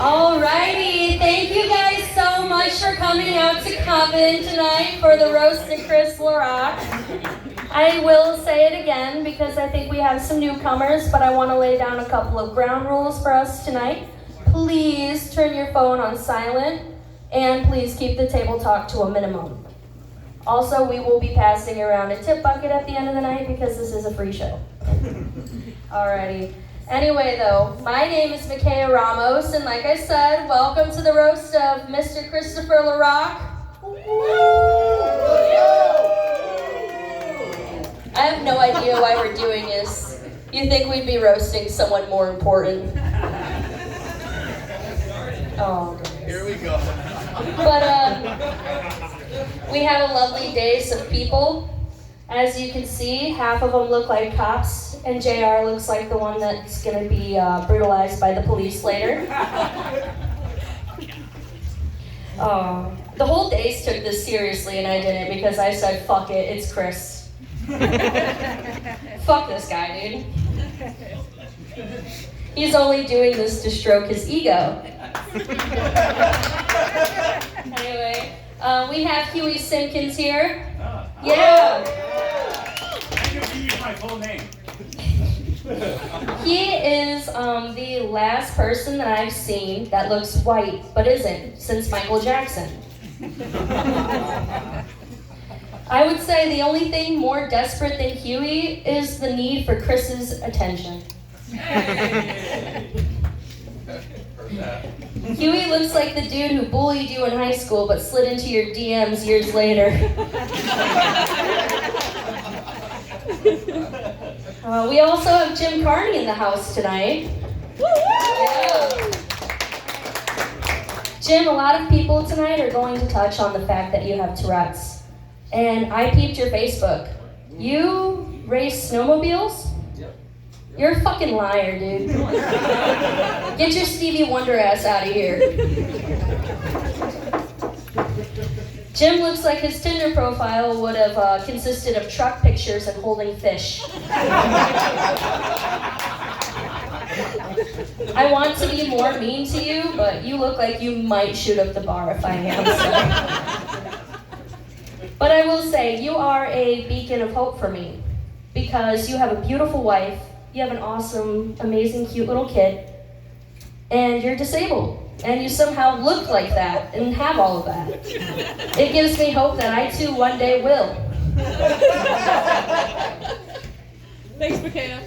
Alrighty, thank you guys so much for coming out to Coven tonight for the roast of Kris, LaRock. I will say it again because I think we have some newcomers, but I want to lay down a couple of ground rules for us tonight. Please turn your phone on silent, and please keep the table talk to a minimum. Also, we will be passing around a tip bucket at the end of the night because this is a free show. Alrighty. Anyway, though, my name is Micaiah Ramos, and like I said, welcome to the roast of Mr. Christopher LaRock. I have no idea why we're doing this. You'd think we'd be roasting someone more important. Oh, goodness. Here we go. But we have a lovely days of people. As you can see, half of them look like cops, and JR looks like the one that's going to be brutalized by the police later. The whole days took this seriously, and I didn't because I said, fuck it, it's Kris. Fuck this guy, dude. He's only doing this to stroke his ego. Anyway, we have Huey Simpkins here. Yeah. I know you use my full name. He is the last person that I've seen that looks white but isn't since Michael Jackson. I would say the only thing more desperate than Huey is the need for Kris's attention. Huey looks like the dude who bullied you in high school but slid into your DMs years later. We also have Jim Carney in the house tonight. Yeah. Jim, a lot of people tonight are going to touch on the fact that you have Tourette's. And I peeped your Facebook. You race snowmobiles? You're a fucking liar, dude. Get your Stevie Wonder ass out of here. Jim looks like his Tinder profile would have consisted of truck pictures and holding fish. I want to be more mean to you, but you look like you might shoot up the bar if I am. So. But I will say, you are a beacon of hope for me because you have a beautiful wife, you have an awesome, amazing, cute little kid, and you're disabled. And you somehow look like that and have all of that. It gives me hope that I too one day will. Thanks, Micaiah.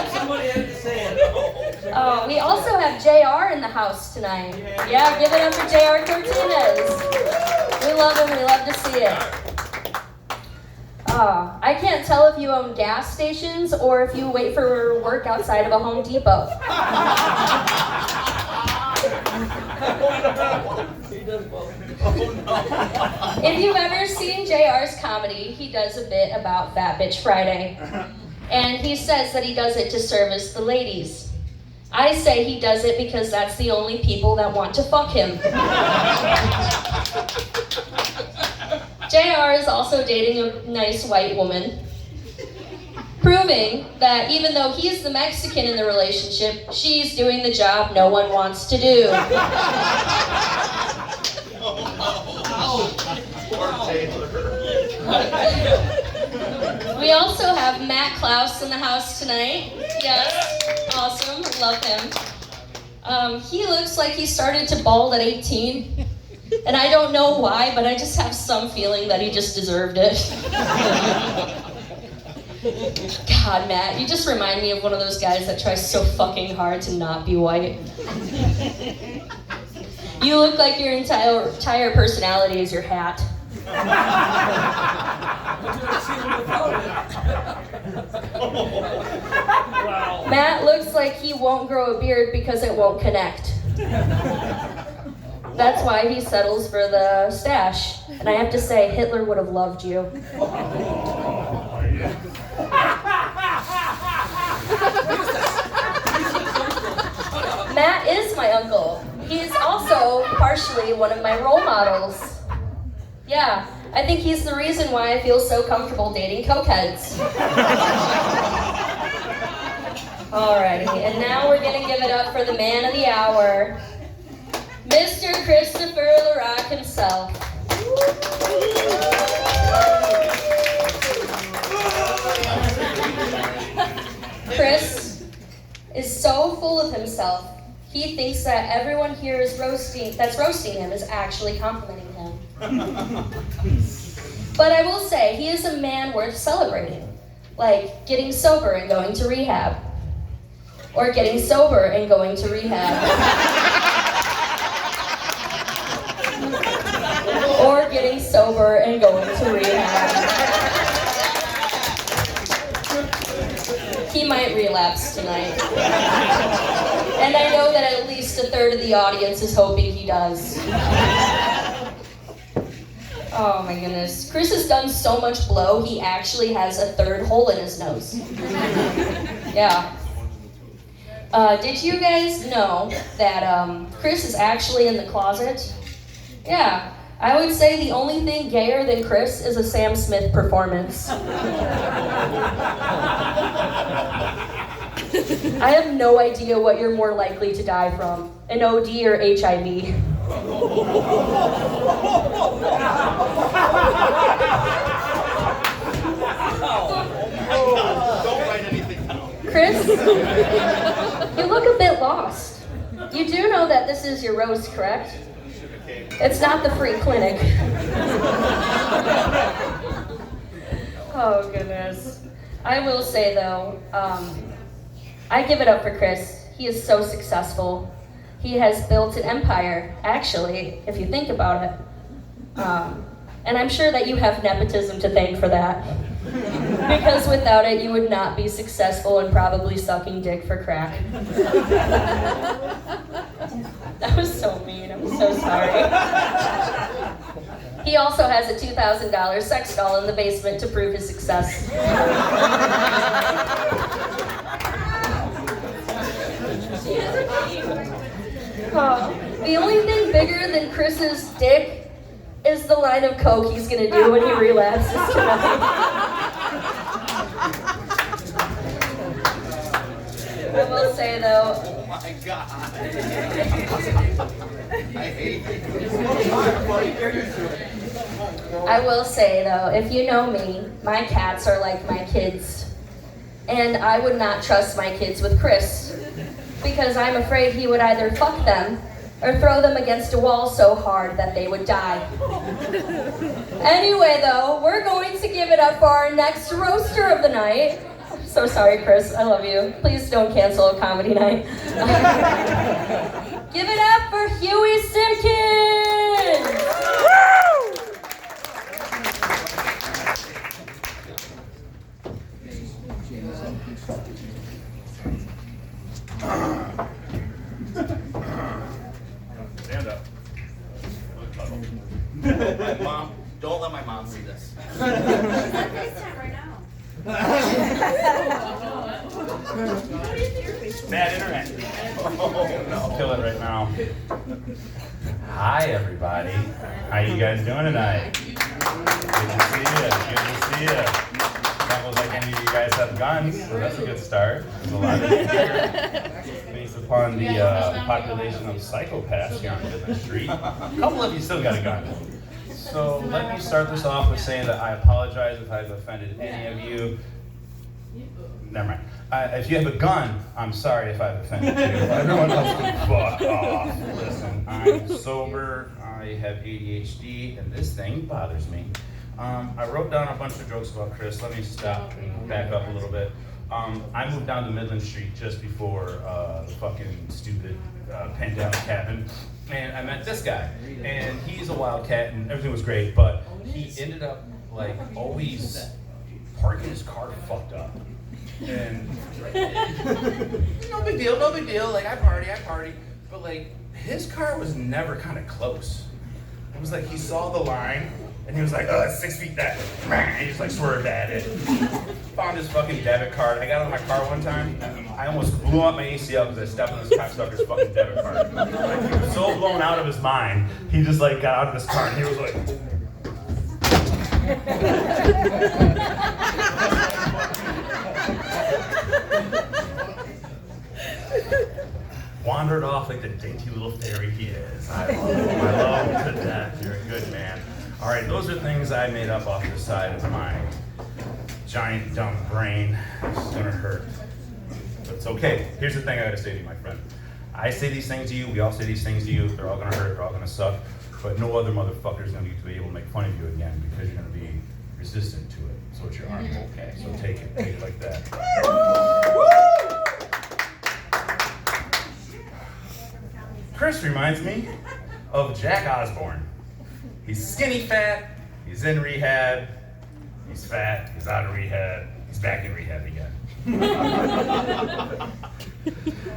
Somebody had to say it. We also have JR in the house tonight. Yeah, give it up for JR Cortinez. We love him, we love to see it. I can't tell if you own gas stations or if you wait for work outside of a Home Depot. If you've ever seen JR's comedy, he does a bit about Fat Bitch Friday. And he says that he does it to service the ladies. I say he does it because that's the only people that want to fuck him. JR is also dating a nice white woman, proving that even though he's the Mexican in the relationship, she's doing the job no one wants to do. Poor Taylor. We also have Matt Klaus in the house tonight. Yes, awesome, love him. He looks like he started to bald at 18. And I don't know why, but I just have some feeling that he just deserved it. God, Matt, you just remind me of one of those guys that tries so fucking hard to not be white. You look like your entire personality is your hat. Matt looks like he won't grow a beard because it won't connect. That's why he settles for the stash. And I have to say, Hitler would have loved you. Matt is my uncle. He's also partially one of my role models. Yeah, I think he's the reason why I feel so comfortable dating cokeheads. Alrighty, and now we're gonna give it up for the man of the hour, Mr. Christopher LaRock himself. Kris is so full of himself. He thinks that everyone here that's roasting him is actually complimenting him. But I will say, he is a man worth celebrating. Like getting sober and going to rehab. Or getting sober and going to rehab. Or getting sober and going to rehab. He might relapse tonight. And I know that at least a third of the audience is hoping he does. Oh my goodness. Kris has done so much blow, he actually has a third hole in his nose. Yeah. Did you guys know that Kris is actually in the closet? Yeah. I would say the only thing gayer than Kris is a Sam Smith performance. I have no idea what you're more likely to die from, an OD or HIV. Don't write anything down. Kris, you look a bit lost. You do know that this is your roast, correct? It's not the free clinic. Oh, goodness. I will say, though, I give it up for Kris. He is so successful. He has built an empire, actually, if you think about it. And I'm sure that you have nepotism to thank for that. Because without it, you would not be successful and probably sucking dick for crack. That was so mean. I'm so sorry. He also has a $2,000 sex doll in the basement to prove his success. The only thing bigger than Kris's dick is the line of coke he's gonna do when he relapses tonight. I will say though. Oh my God. I hate you. I will say though, if you know me, my cats are like my kids. And I would not trust my kids with Kris. Because I'm afraid he would either fuck them or throw them against a wall so hard that they would die. Anyway though, we're going to give it up for our next roaster of the night. So sorry, Kris, I love you. Please don't cancel a comedy night. Give it up for Huey Simpkins! Stand up. My mom, don't let my mom see this. Bad internet. Oh, I'll kill it right now. Hi, everybody. How you guys doing tonight? Good to see you. Good to see you. That was like any of you guys have guns, so that's a good start. There's a lot of you here. Based upon the population of psychopaths here on Midland Street, a couple of you still got a gun. So let me start this off with saying that I apologize if I've offended any of you. Never mind. If you have a gun, I'm sorry if I've offended you. Everyone else can fuck off. Listen, I'm sober, I have ADHD, and this thing bothers me. I wrote down a bunch of jokes about Kris. Let me stop and back up a little bit. I moved down to Midland Street just before the fucking stupid pandemic happened. And I met this guy, and he's a wildcat, and everything was great, but he ended up, like, always parking his car fucked up. And no big deal, like, I party, but, like, his car was never kind of close. It was like he saw the line, and he was like, oh, it's 6 feet that. And he just, like, swerved at it. Found his fucking debit card. I got out of my car one time, I almost blew up my ACL because I stepped on this cocksucker's fucking debit card. Like, he was so blown out of his mind, he just, like, got out of his car, and he was like... wandered off like the dainty little fairy he is. I love him to death. You're a good man. All right, those are things I made up off the side of my giant dumb brain. It's gonna hurt, but it's okay. Here's the thing I gotta say to you, my friend. I say these things to you, we all say these things to you, they're all gonna hurt, they're all gonna suck, but no other motherfucker's gonna get to be able to make fun of you again because you're gonna be resistant to it. So it's your arm, okay, so take it like that. Kris reminds me of Jack Osborne. He's skinny fat, he's in rehab, he's fat, he's out of rehab, he's back in rehab again.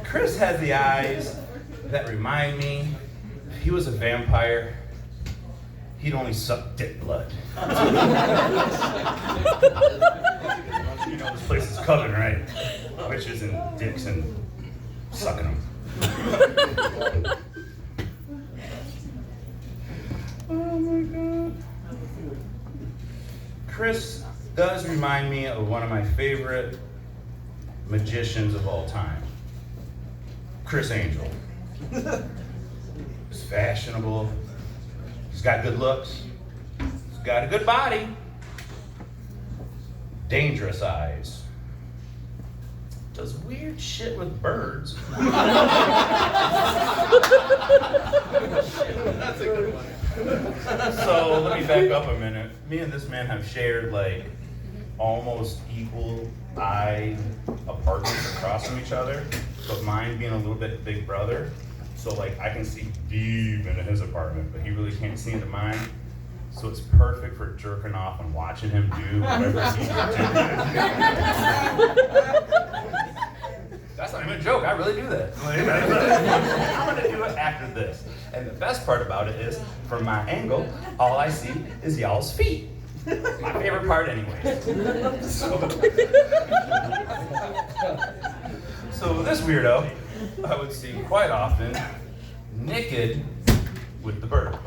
Kris has the eyes that remind me if he was a vampire, he'd only suck dick blood. You know, this place is coven, right? Witches and dicks and sucking them. Oh my God. Kris does remind me of one of my favorite magicians of all time, Criss Angel. He's fashionable, he's got good looks, he's got a good body, dangerous eyes, does weird shit with birds. That's a good one. So let me back up a minute. Me and this man have shared like almost equal eye apartments across from each other, but mine being a little bit big brother. So like I can see deep into his apartment, but he really can't see into mine. So it's perfect for jerking off and watching him do whatever he's doing. That's not even a joke, I really do that. I'm gonna do it after this. And the best part about it is, from my angle, all I see is y'all's feet. My favorite part anyway. So this weirdo, I would see quite often, naked with the bird.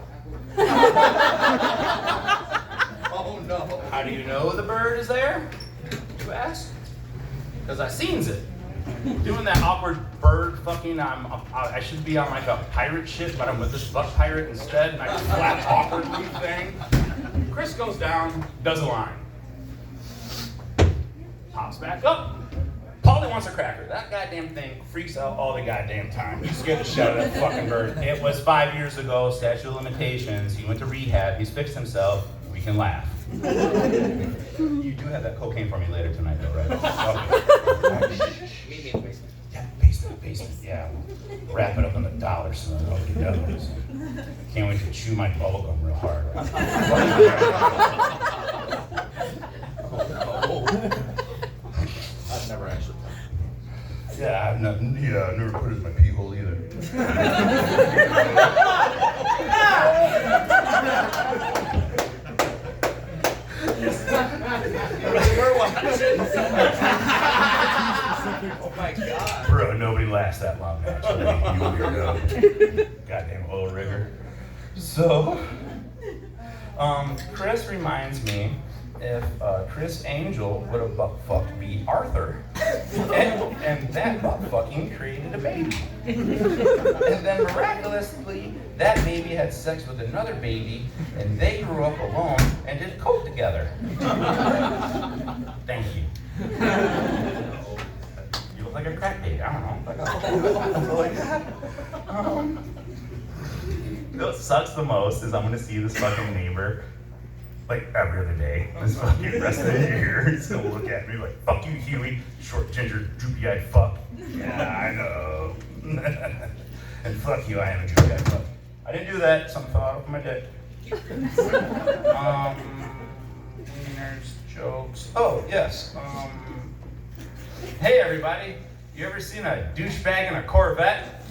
Oh no. How do you know the bird is there? You ask? Because I seens it. Doing that awkward bird fucking, I should be on like a pirate ship, but I'm with this buck pirate instead, and I just flap awkwardly thing. Kris goes down, does a line. Pops back up. Paulie wants a cracker. That goddamn thing freaks out all the goddamn time. He's scared the shit out of that fucking bird. It was 5 years ago, statute of limitations. He went to rehab, he's fixed himself. We can laugh. You do have that cocaine for me later tonight though, right? Okay. Meet me in the basement. Yeah, basement, yeah. Wrap it up in the dollar so nobody knows. Can't wait to chew my bubblegum real hard. Oh, I've never actually done Yeah, I've never put it in my pee hole either. We're watching. Oh my God. Bro, nobody lasts that long, actually. You weirdo. Goddamn oil rigger. So, Kris reminds me if Criss Angel would have butt-fucked B. Arthur, and that butt-fucking created a baby. And then miraculously, that baby had sex with another baby, and they grew up alone and did coke together. Thank you. You look like a crack baby. I don't know. Like that. What sucks the most is I'm gonna see this fucking neighbor like every other day. This fucking rest of the year, he's gonna look at me like, "Fuck you, Huey, short, ginger, droopy-eyed fuck." Yeah, I know. And fuck you, I am a droopy-eyed fuck. I didn't do that. Something fell out of my dick. Wieners, jokes. Oh yes. Hey everybody, you ever seen a douchebag in a Corvette?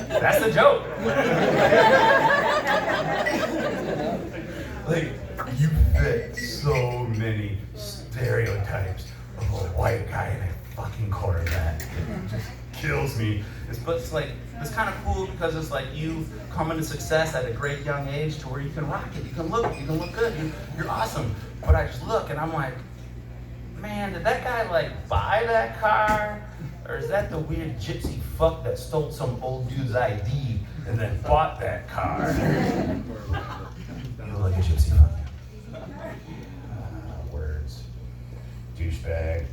That's the joke. Like, you fit so many stereotypes of a white guy in a fucking Corvette. It just kills me. But it's like, it's kind of cool because it's like you coming to success at a great young age to where you can rock it, you can look good, you're awesome. But I just look and I'm like, man, did that guy like buy that car? Or is that the weird gypsy fuck that stole some old dude's ID and then bought that car? You look like a gypsy fuck. Words. Douchebag.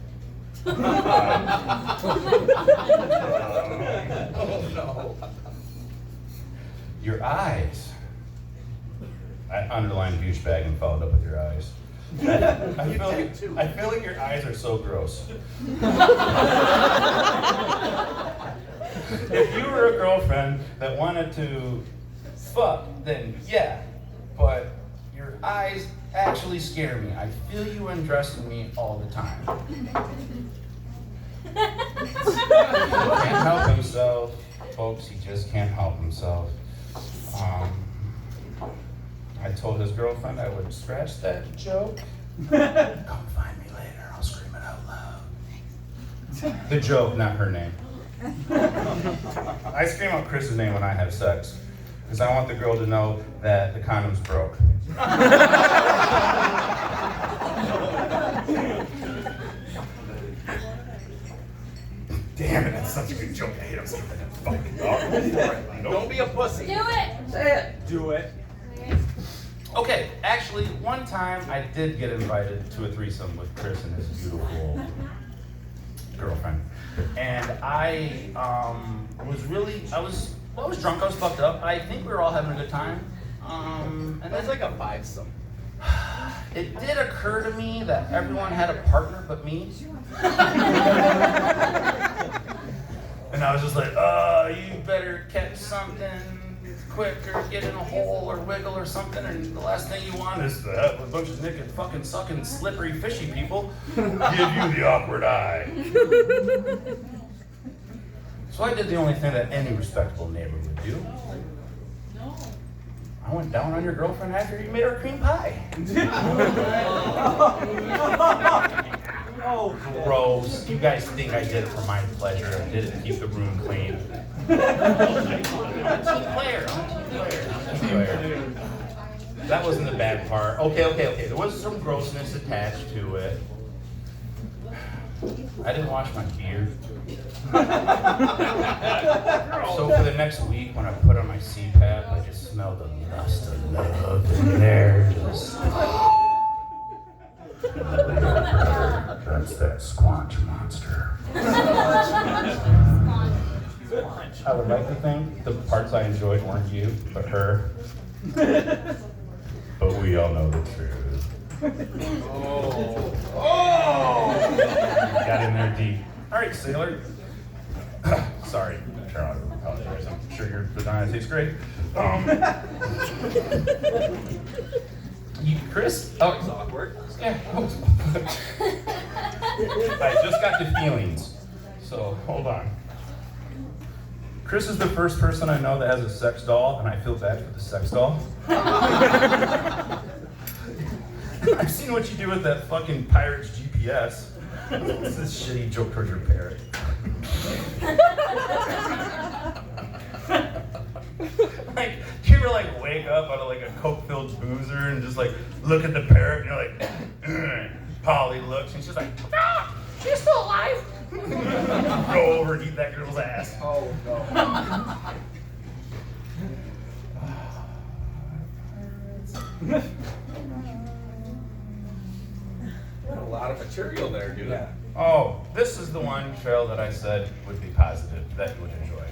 Oh no. Your eyes. I underlined douchebag and followed up with your eyes. I feel like your eyes are so gross. If you were a girlfriend that wanted to fuck, then yeah, but your eyes actually scare me. I feel you undressing me all the time. He can't help himself, folks. He just can't help himself. I told his girlfriend I would scratch that joke. Come find me later. I'll scream it out loud. The joke, not her name. I scream out Chris's name when I have sex because I want the girl to know that the condom's broke. Damn it, that's such a good joke. I hate him so fucking dog. Don't be a pussy. Do it! Say it. Do it. Okay, actually, one time I did get invited to a threesome with Kris and his beautiful girlfriend. And I was drunk, I was fucked up. I think we were all having a good time. And That's like a five-some. it did occur to me that everyone had a partner but me. And I was just like, you better catch something quick or get in a hole or wiggle or something, and the last thing you want is to have a bunch of naked fucking sucking slippery fishy people give you the awkward eye. So I did the only thing that any respectable neighbor would do. I went down on your girlfriend after you made her cream pie. Oh, gross. You guys think I did it for my pleasure. I did it to keep the room clean. I'm a team player. That wasn't the bad part. Okay. There was some grossness attached to it. I didn't wash my beard. So for the next week, when I put on my CPAP, I just smelled the lust of love in there. That's that squanch monster. I would like to think the parts I enjoyed weren't you, but her. But we all know the truth. Oh! Got in there deep. All right, sailor. Sorry, sure, I apologize. I'm sure your vagina tastes great. Kris? Oh, it's awkward. Yeah. I just got the feelings. So, hold on. Kris is the first person I know that has a sex doll, and I feel bad for the sex doll. I've seen what you do with that fucking pirate's GPS. It's this shitty joke towards your parrot. Like, do you ever like wake up out of like a coke-filled boozer and just like look at the parrot and you're like, Polly looks and she's like, ah, she's still alive. Go over and eat that girl's ass. Oh no. A lot of material there, dude. Yeah. Oh, this is the one trail that I said would be positive, that you would enjoy.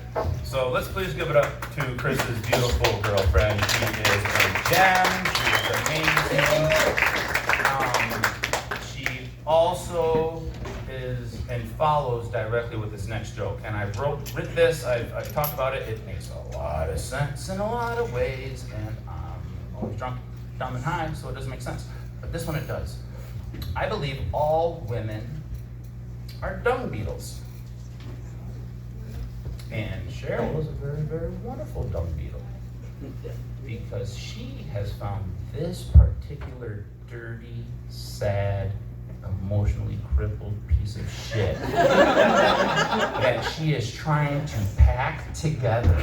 So let's please give it up to Kris's beautiful girlfriend. She is a gem. She is amazing. She also is and follows directly with this next joke. And I've written this, I've talked about it. It makes a lot of sense in a lot of ways. And I'm always drunk, dumb, and high, so it doesn't make sense. But this one it does. I believe all women are dung beetles. And Cheryl is a very, very wonderful dung beetle. Because she has found this particular dirty, sad, emotionally crippled piece of shit that she is trying to pack together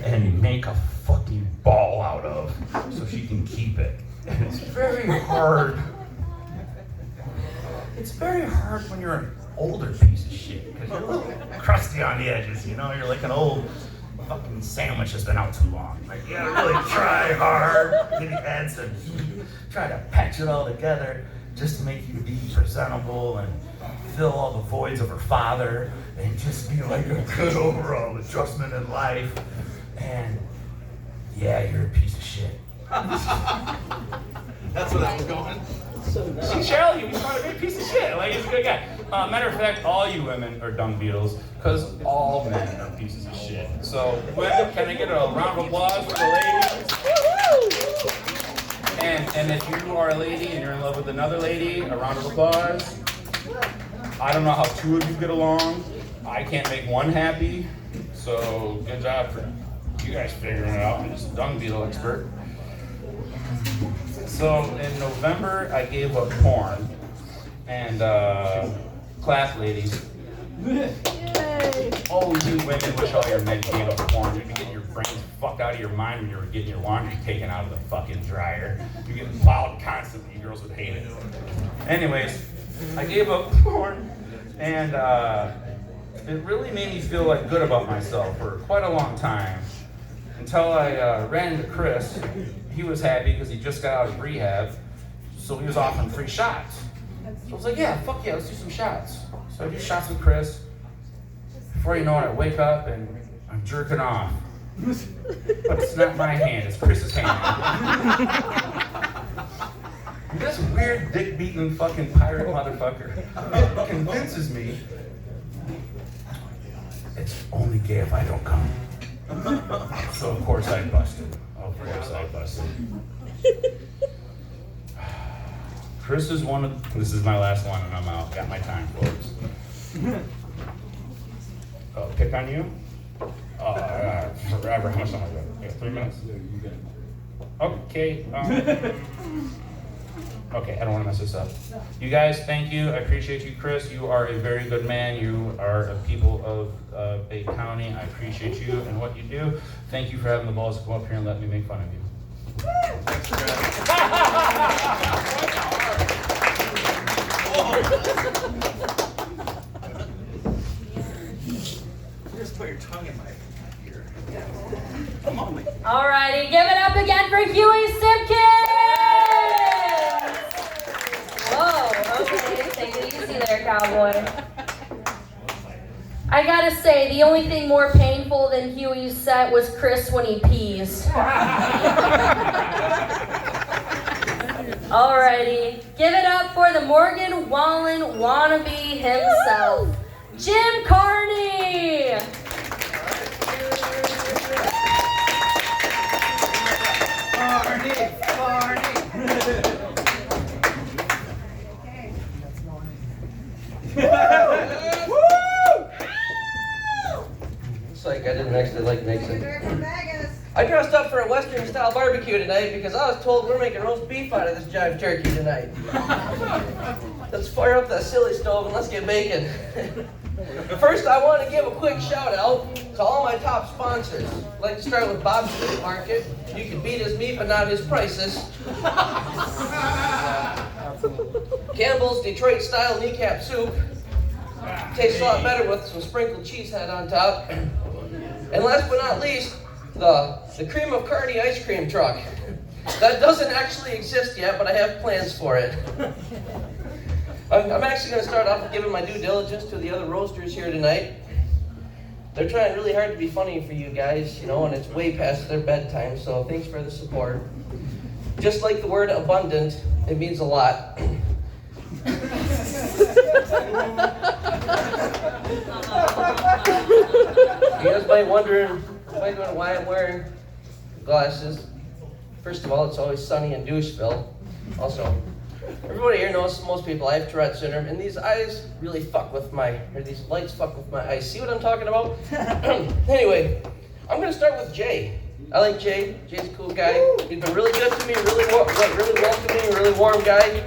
and make a fucking ball out of so she can keep it. And it's very hard it's very hard when you're an older piece of shit, because you're a little crusty on the edges, you know? You're like an old fucking sandwich that's been out too long. Like, you gotta really try hard, maybe add some heat, try to patch it all together just to make you be presentable and fill all the voids of her father and just be like a good overall adjustment in life. And yeah, you're a piece of shit. That's what I was going. See, Cheryl, you want to be a piece of shit. Like, he's a good guy. Matter of fact, all you women are dung beetles, because all men are pieces of shit. So, women, can I get a round of applause for the ladies? And if you are a lady and you're in love with another lady, a round of applause. I don't know how two of you get along. I can't make one happy. So, good job for you guys figuring it out. I'm just a dung beetle expert. So in November, I gave up porn, and class ladies, oh, you women wish all your men gave up porn. You'd be getting your brains fucked out of your mind when you were getting your laundry taken out of the fucking dryer. You're getting plowed constantly. Girls would hate it. Anyways, I gave up porn, and it really made me feel like good about myself for quite a long time, until I ran into Kris. He was happy because he just got out of rehab, so he was offering free shots. So I was like, yeah, fuck yeah, let's do some shots. So I do shots with Kris. Before you know it, I wake up and I'm jerking off. But it's not my hand, it's Kris's hand. This weird dick-beating fucking pirate motherfucker convinces me it's only gay if I don't come. So of course I busted. Kris is this is my last one and I'm out. Got my time, folks. Pick on you? Forever. How much time I got? 3 minutes? Okay. Okay, I don't want to mess this up. You guys, thank you. I appreciate you, Kris. You are a very good man. You are a people of Bay County. I appreciate you and what you do. Thank you for having the balls to come up here and let me make fun of you. Just put your tongue in my ear. Alrighty, give it up again for Huey Simpkins! Whoa, okay, take it easy there, cowboy. I gotta say, the only thing more painful than Huey's set was Kris when he pees. Alrighty, give it up for the Morgan Wallen wannabe himself, Jim Carney! Looks like I didn't actually like Nixon. I dressed up for a Western style barbecue tonight because I was told we're making roast beef out of this jive turkey tonight. Let's fire up that silly stove and let's get baking. First, I want to give a quick shout out to all my top sponsors. I'd like to start with Bob's Meat Market. You can beat his meat, but not his prices. Campbell's Detroit style kneecap soup. Tastes a lot better with some sprinkled cheese head on top. And last but not least, the cream of Carney ice cream truck. That doesn't actually exist yet, but I have plans for it. I'm actually going to start off with giving my due diligence to the other roasters here tonight. They're trying really hard to be funny for you guys, you know, and it's way past their bedtime, so thanks for the support. Just like the word abundant, it means a lot. You guys might wondering why I'm wearing glasses. First of all, it's always sunny in Doucheville. Also, everybody here knows, most people, I have Tourette syndrome, and these eyes really these lights fuck with my eyes. See what I'm talking about? Anyway, I'm gonna start with Jay. I like Jay. Jay's a cool guy. He's been really good to me, really welcoming, really warm guy.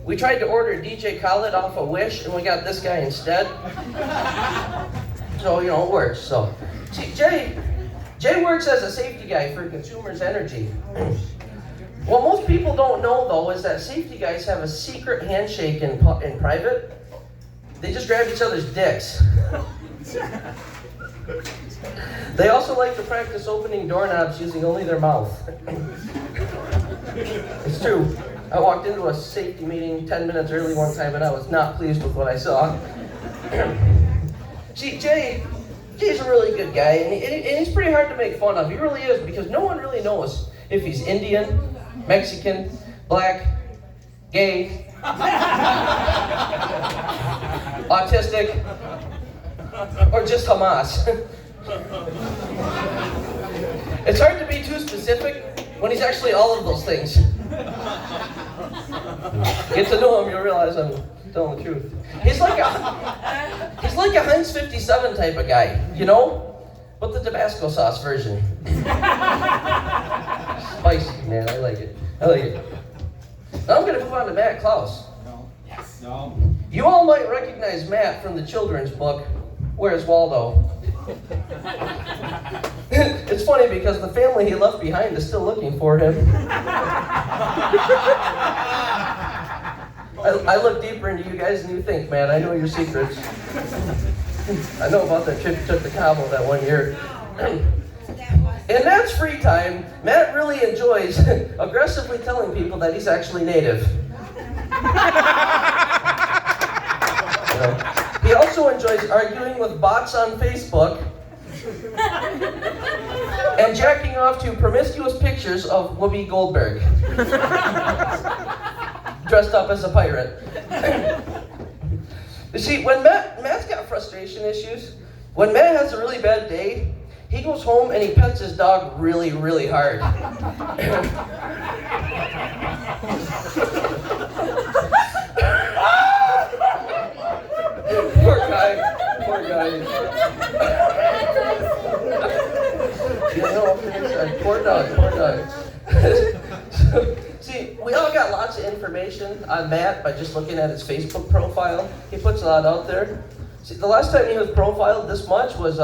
We tried to order DJ Khaled off of Wish, and we got this guy instead. So, you know, it works. So, see, Jay works as a safety guy for Consumers Energy. What most people don't know, though, is that safety guys have a secret handshake in private. They just grab each other's dicks. They also like to practice opening doorknobs using only their mouth. It's true. I walked into a safety meeting 10 minutes early one time and I was not pleased with what I saw. See, Jay's a really good guy, and he's pretty hard to make fun of. He really is, because no one really knows if he's Indian, Mexican, black, gay, autistic, or just Hamas. It's hard to be too specific when he's actually all of those things. Get to know him, you'll realize I'm telling the truth. He's like a Heinz 57 type of guy, you know? But the Tabasco sauce version. Spicy, man, I like it. Now I'm going to move on to Matt Klaus. No. You all might recognize Matt from the children's book, Where's Waldo? It's funny because the family he left behind is still looking for him. I look deeper into you guys than you think, man. I know your secrets. I know about that trip you took to Cabo that one year. In Matt's free time, Matt really enjoys aggressively telling people that he's actually native. He also enjoys arguing with bots on Facebook and jacking off to promiscuous pictures of Whoopi Goldberg, dressed up as a pirate. You see, when Matt's got frustration issues, when Matt has a really bad day, he goes home and he pets his dog really, really hard. Poor guy. Poor dog. See, we all got lots of information on Matt by just looking at his Facebook profile. He puts a lot out there. See, the last time he was profiled this much was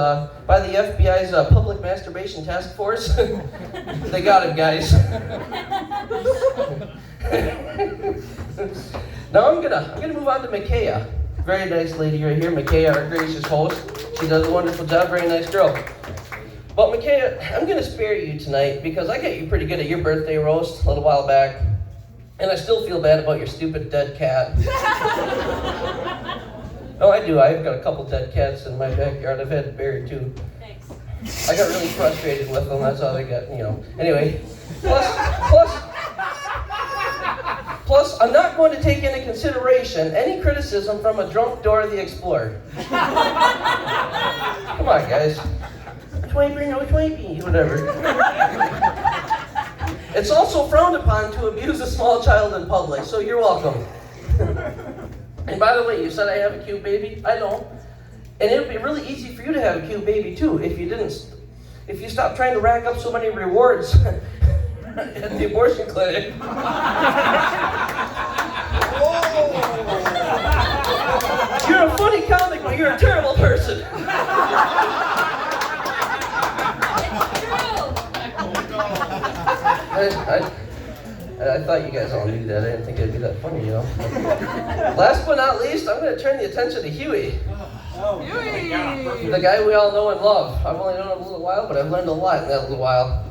by the FBI's Public Masturbation Task Force. They got him, guys. Now I'm gonna move on to Micaiah. Very nice lady right here, Micaiah, our gracious host. She does a wonderful job, very nice girl. But Micaiah, I'm gonna spare you tonight because I got you pretty good at your birthday roast a little while back. And I still feel bad about your stupid dead cat. No, I do. I've got a couple dead cats in my backyard. I've had it buried too. Thanks. I got really frustrated with them. That's all they got, you know. Anyway, plus, I'm not going to take into consideration any criticism from a drunk Dora the Explorer. Come on, guys. Twinkie, no Twinkie, whatever. It's also frowned upon to abuse a small child in public, so you're welcome. And by the way, you said I have a cute baby? I know. And it would be really easy for you to have a cute baby too if you stopped trying to rack up so many rewards at the abortion clinic. You're a funny comic, but you're a terrible person. I thought you guys all knew that. I didn't think it'd be that funny, you know. Last but not least, I'm going to turn the attention to Huey. Huey! The guy we all know and love. I've only known him a little while, but I've learned a lot in that little while.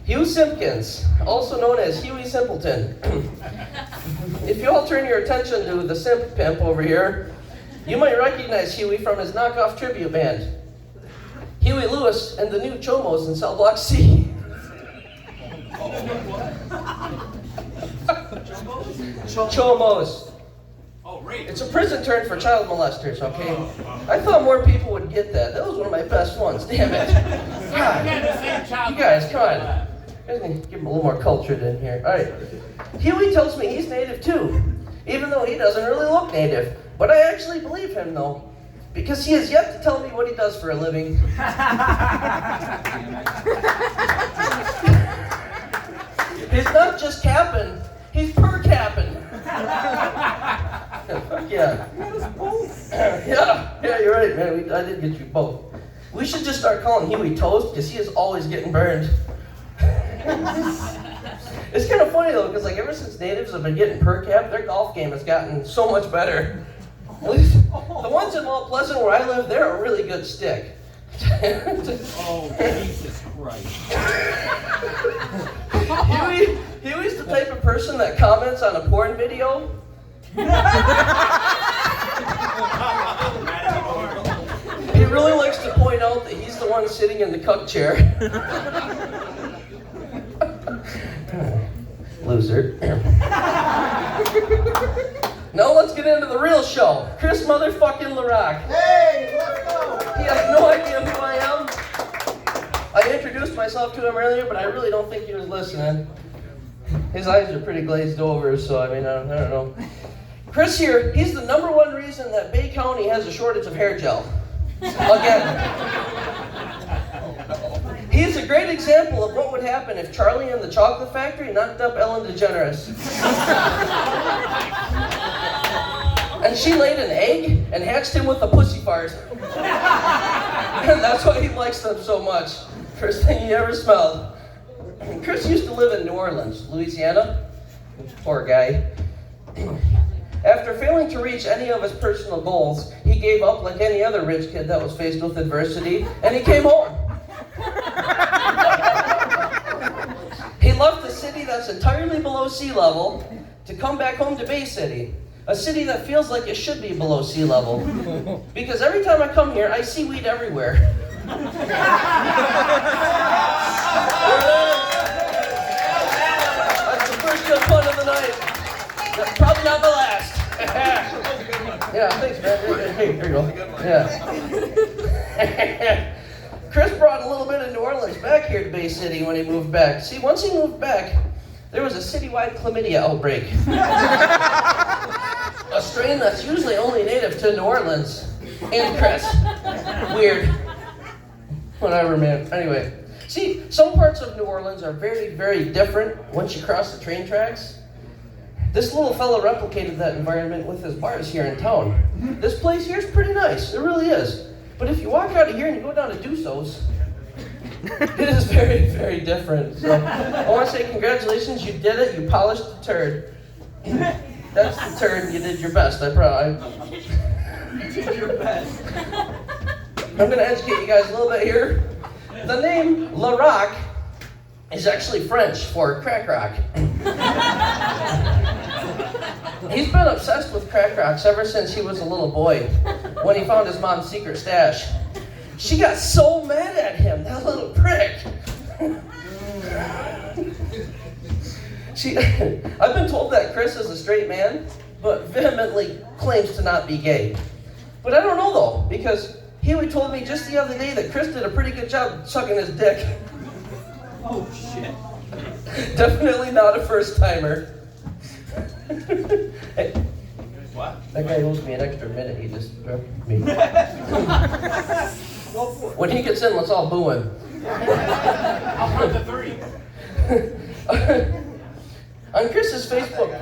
Hugh Simpkins, also known as Huey Simpleton. If you all turn your attention to the Simp Pimp over here, you might recognize Huey from his knockoff tribute band. Huey Lewis and the New Chomos in Cell Block C. Chomos. Oh, right. It's a prison term for child molesters, okay? I thought more people would get that. That was one of my best ones, damn it. God. You guys, come on. You guys need to give him a little more cultured in here. Alright. Huey tells me he's native too, even though he doesn't really look native. But I actually believe him though, because he has yet to tell me what he does for a living. He's not just capping, he's per capping. Fuck yeah. Yeah, you're right, man. I did get you both. We should just start calling Huey Toast, because he is always getting burned. It's kind of funny though, because like ever since natives have been getting per cap, their golf game has gotten so much better. At least the ones in Mount Pleasant where I live, they're a really good stick. Oh, Jesus Christ. Huey's the type of person that comments on a porn video. He really likes to point out that he's the one sitting in the cuck chair. Loser. Now let's get into the real show. Kris motherfucking LaRock. Hey, let's go. He has no idea who I am. I introduced myself to him earlier, but I really don't think he was listening. His eyes are pretty glazed over, so I mean, I don't know. Kris here, he's the #1 reason that Bay County has a shortage of hair gel. Again. He's a great example of what would happen if Charlie and the Chocolate Factory knocked up Ellen DeGeneres. And she laid an egg and hatched him with a pussy fart. And that's why he likes them so much. First thing he ever smelled. Kris used to live in New Orleans, Louisiana. Poor guy. After failing to reach any of his personal goals, he gave up like any other rich kid that was faced with adversity, and he came home. He left a city that's entirely below sea level to come back home to Bay City, a city that feels like it should be below sea level. Because every time I come here, I see weed everywhere. That's the first good pun of the night. That's probably not the last. Yeah, thanks, man. Hey, here you go. Yeah. Kris brought a little bit of New Orleans back here to Bay City when he moved back. See, once he moved back, there was a citywide chlamydia outbreak. A strain that's usually only native to New Orleans. And Kris. Weird. Whatever, man. Anyway. See, some parts of New Orleans are very, very different once you cross the train tracks. This little fella replicated that environment with his bars here in town. This place here is pretty nice. It really is. But if you walk out of here and you go down to Dusos, it is very, very different. So I want to say congratulations, you did it. You polished the turd. That's the turd. You did your best. You did your best. I'm going to educate you guys a little bit here. The name LaRock is actually French for crack rock. He's been obsessed with crack rocks ever since he was a little boy, when he found his mom's secret stash. She got so mad at him, that little prick. I've been told that Kris is a straight man, but vehemently claims to not be gay. But I don't know though, because Huey told me just the other day that Kris did a pretty good job sucking his dick. Oh, shit. Definitely not a first timer. Hey, What? that guy owes me an extra minute. He just interrupted me. Go for it. When he gets in, let's all boo him. I'll count to 3. On Kris's Facebook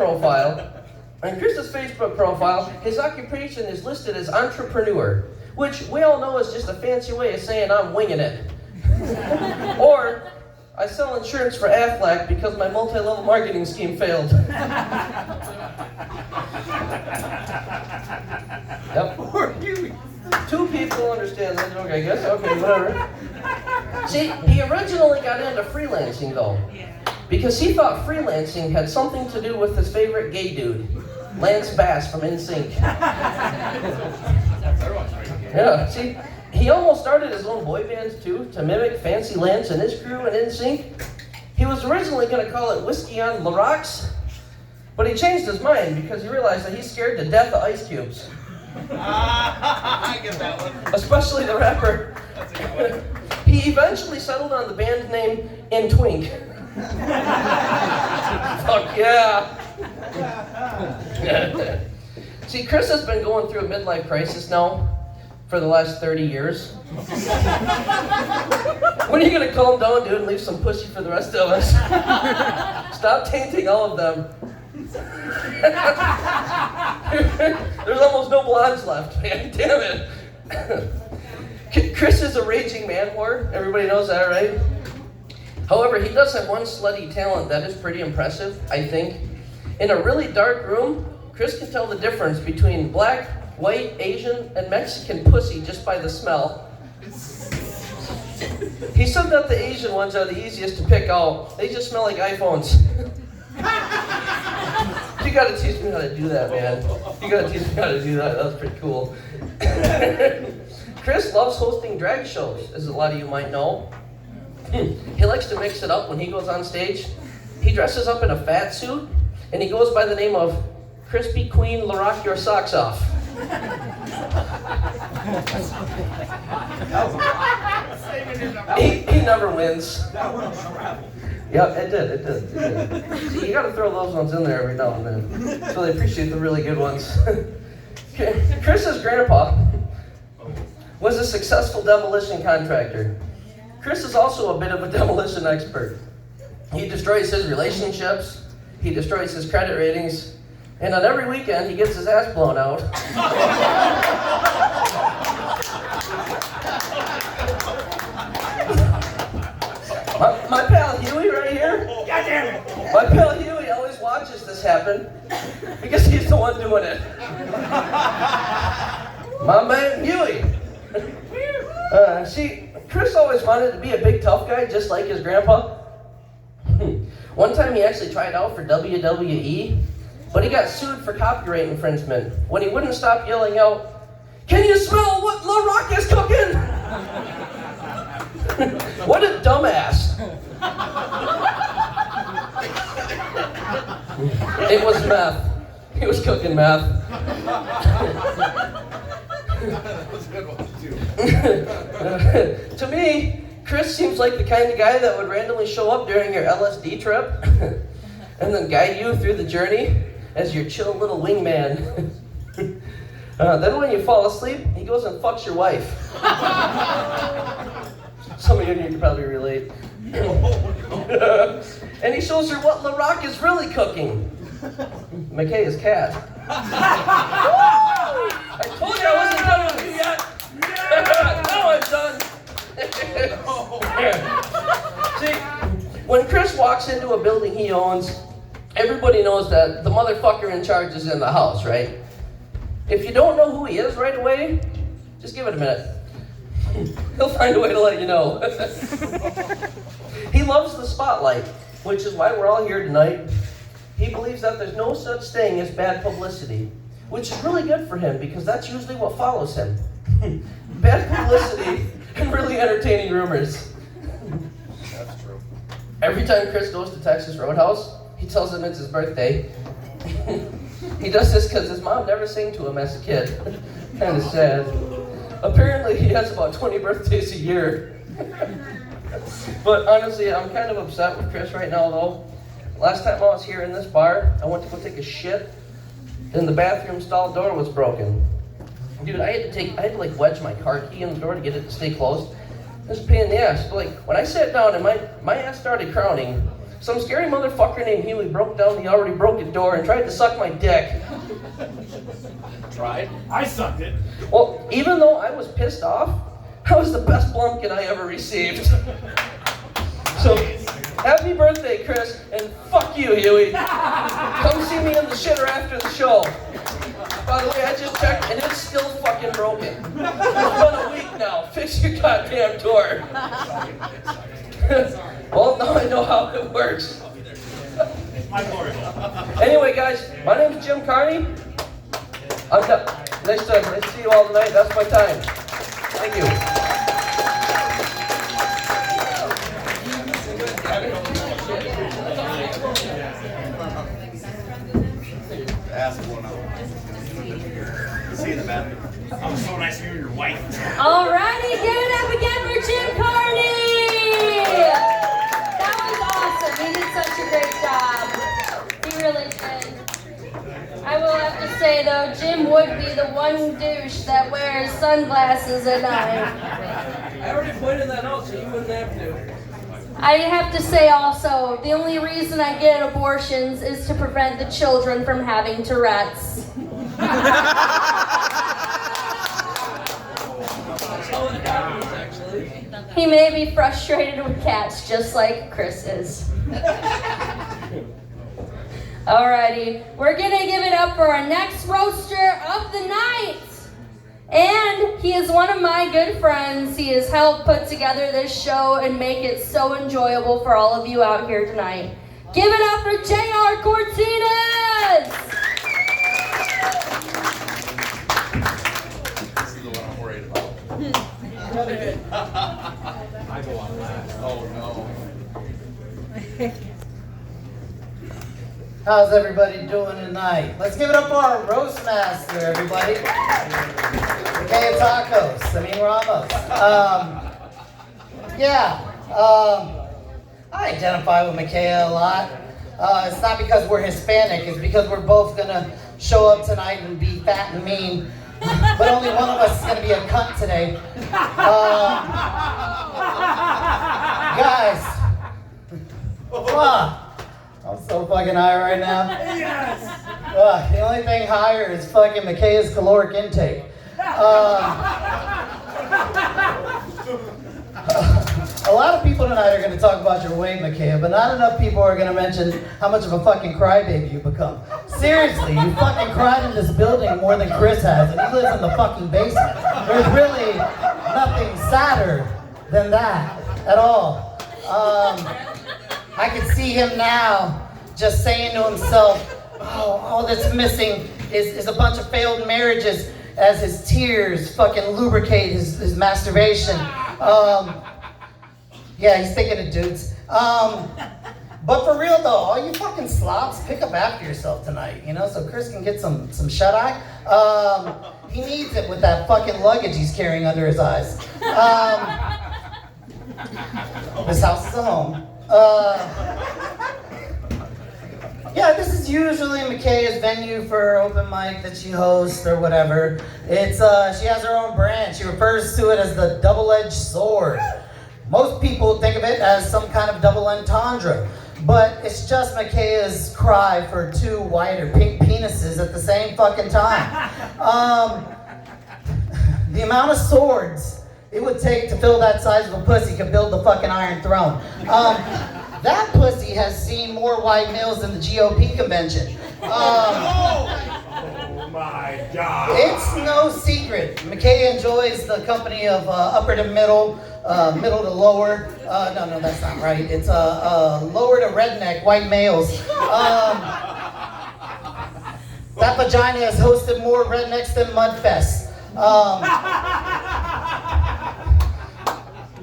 profile, his occupation is listed as entrepreneur, which we all know is just a fancy way of saying I'm winging it. Or, I sell insurance for Aflac because my multi-level marketing scheme failed. Yep. Two people understand that joke, I guess. Okay, whatever. See, he originally got into freelancing though, because he thought freelancing had something to do with his favorite gay dude, Lance Bass from NSYNC. Yeah, see, he almost started his own boy band too, to mimic Fancy Lance and his crew in NSYNC. He was originally going to call it Whiskey on LaRocks, but he changed his mind because he realized that he's scared to death of ice cubes. I get that one. Especially the rapper. That's a good one. He eventually settled on the band name In Twink. Fuck yeah. See, Kris has been going through a midlife crisis now for the last 30 years. When are you going to calm down, dude, and leave some pussy for the rest of us? Stop tainting all of them. There's almost no blondes left, man. Damn it. Kris is a raging man whore. Everybody knows that, right? However, he does have one slutty talent that is pretty impressive, I think. In a really dark room, Kris can tell the difference between black, white, Asian, and Mexican pussy just by the smell. He said that the Asian ones are the easiest to pick out. They just smell like iPhones. You gotta teach me how to do that, man. You gotta teach me how to do that. That was pretty cool. Kris loves hosting drag shows, as a lot of you might know. He likes to mix it up when he goes on stage. He dresses up in a fat suit, and he goes by the name of Crispy Queen LaRock Your Socks Off. He never wins. Yeah, it did. See, you gotta throw those ones in there every now and then. So they appreciate the really good ones. Kris's grandpa was a successful demolition contractor. Kris is also a bit of a demolition expert. He destroys his relationships, he destroys his credit ratings, and on every weekend he gets his ass blown out. My pal Huey right here, my pal Huey always watches this happen because he's the one doing it. My man Huey. See, Kris always wanted to be a big tough guy just like his grandpa. One time he actually tried out for WWE, but he got sued for copyright infringement when he wouldn't stop yelling out, "Can you smell what LaRock is cooking?" What a dumbass. It was meth. He was cooking meth. That was a good one, too. To me, Kris seems like the kind of guy that would randomly show up during your LSD trip and then guide you through the journey as your chill little wingman. Then when you fall asleep, he goes and fucks your wife. Some of you can probably relate. And he shows her what LaRock is really cooking. McKay's cat. I told you I wasn't done with you yet. Now I'm done. See, when Kris walks into a building he owns, everybody knows that the motherfucker in charge is in the house, right? If you don't know who he is right away, just give it a minute. He'll find a way to let you know. He loves the spotlight, which is why we're all here tonight. He believes that there's no such thing as bad publicity, which is really good for him because that's usually what follows him. Bad publicity and really entertaining rumors. That's true. Every time Kris goes to Texas Roadhouse, he tells him it's his birthday. He does this because his mom never sang to him as a kid. Kind of sad. Apparently he has about 20 birthdays a year. But honestly, I'm kind of upset with Kris right now though. Last time I was here in this bar, I went to go take a shit, and the bathroom stall door was broken. Dude, I had to like wedge my car key in the door to get it to stay closed. It was a pain in the ass. But like when I sat down and my ass started crowning, some scary motherfucker named Huey broke down the already broken door and tried to suck my dick. Tried? I sucked it. Well, even though I was pissed off, that was the best blumpkin I ever received. So, happy birthday, Kris, and fuck you, Huey. Come see me in the shitter after the show. By the way, I just checked, and it's still fucking broken. It's been a week now. Fix your goddamn door. Well, now I know how it works. My glory. Anyway, guys, my name is Jim Carney. I'm done. Nice to see you all tonight. That's my time. Thank you. Ask one out. See you in the bathroom. I'm so nice to hear your wife. Alrighty, give it up again for Jim Carney! That was awesome. He did such a great job. He really did. I will have to say though, Jim would be the one douche that wears sunglasses at night. I already pointed that out, so you wouldn't have to. I have to say also, the only reason I get abortions is to prevent the children from having Tourette's. That's how it happens, actually. He may be frustrated with cats, just like Kris is. Alrighty, we're gonna give it up for our next roaster of the night. And he is one of my good friends. He has helped put together this show and make it so enjoyable for all of you out here tonight. Give it up for J.R. Cortines! This is the one I'm worried about. I go on last. Oh no. How's everybody doing tonight? Let's give it up for our roast master, everybody. Okay, tacos. I mean, we're almost. I identify with Micaiah a lot. It's not because we're Hispanic. It's because we're both gonna show up tonight and be fat and mean. But only one of us is gonna be a cunt today. Guys. I'm so fucking high right now. Yes! The only thing higher is fucking Micaiah's caloric intake. A lot of people tonight are going to talk about your weight, Micaiah, but not enough people are going to mention how much of a fucking crybaby you become. Seriously, you fucking cried in this building more than Kris has, and he lives in the fucking basement. There's really nothing sadder than that at all. I can see him now just saying to himself, oh, all that's missing is a bunch of failed marriages as his tears fucking lubricate his masturbation. Yeah, he's thinking of dudes. But for real though, all you fucking slobs, pick up after yourself tonight, you know, so Kris can get some shut-eye. He needs it with that fucking luggage he's carrying under his eyes. This house is a home. Yeah, this is usually Micaiah's venue for open mic that she hosts or whatever. It's she has her own brand. She refers to it as the double-edged sword. Most people think of it as some kind of double entendre, but it's just Micaiah's cry for two white or pink penises at the same fucking time. The amount of swords it would take to fill that size of a pussy could build the fucking Iron Throne. That pussy has seen more white males than the GOP convention. Oh my God. It's no secret. Micaiah enjoys the company of upper to middle, middle to lower. No, that's not right. It's lower to redneck white males. That vagina has hosted more rednecks than Mudfest.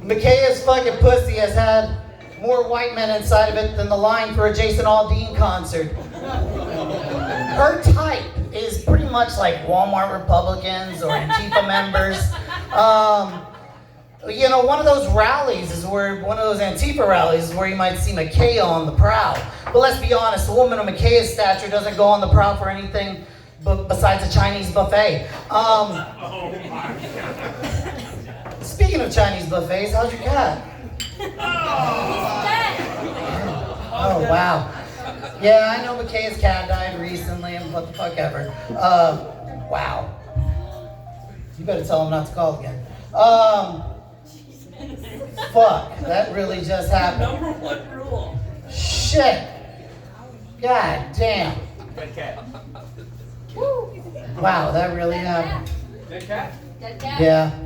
Micaiah's fucking pussy has had more white men inside of it than the line for a Jason Aldean concert. Her type is pretty much like Walmart Republicans or Antifa members. You know, one of those rallies is where, one of those Antifa rallies is where you might see Micaiah on the prowl. But let's be honest, a woman of Micaiah's stature doesn't go on the prowl for anything besides a Chinese buffet. Oh my God. Speaking of Chinese buffets, how's your cat? Oh, wow. Yeah, I know Micaiah's cat died recently and what the fuck ever. Wow. You better tell him not to call again. Fuck, that really just happened. Number one rule. Shit. God damn. Dead cat. Wow, that really happened. Dead cat. Dead cat.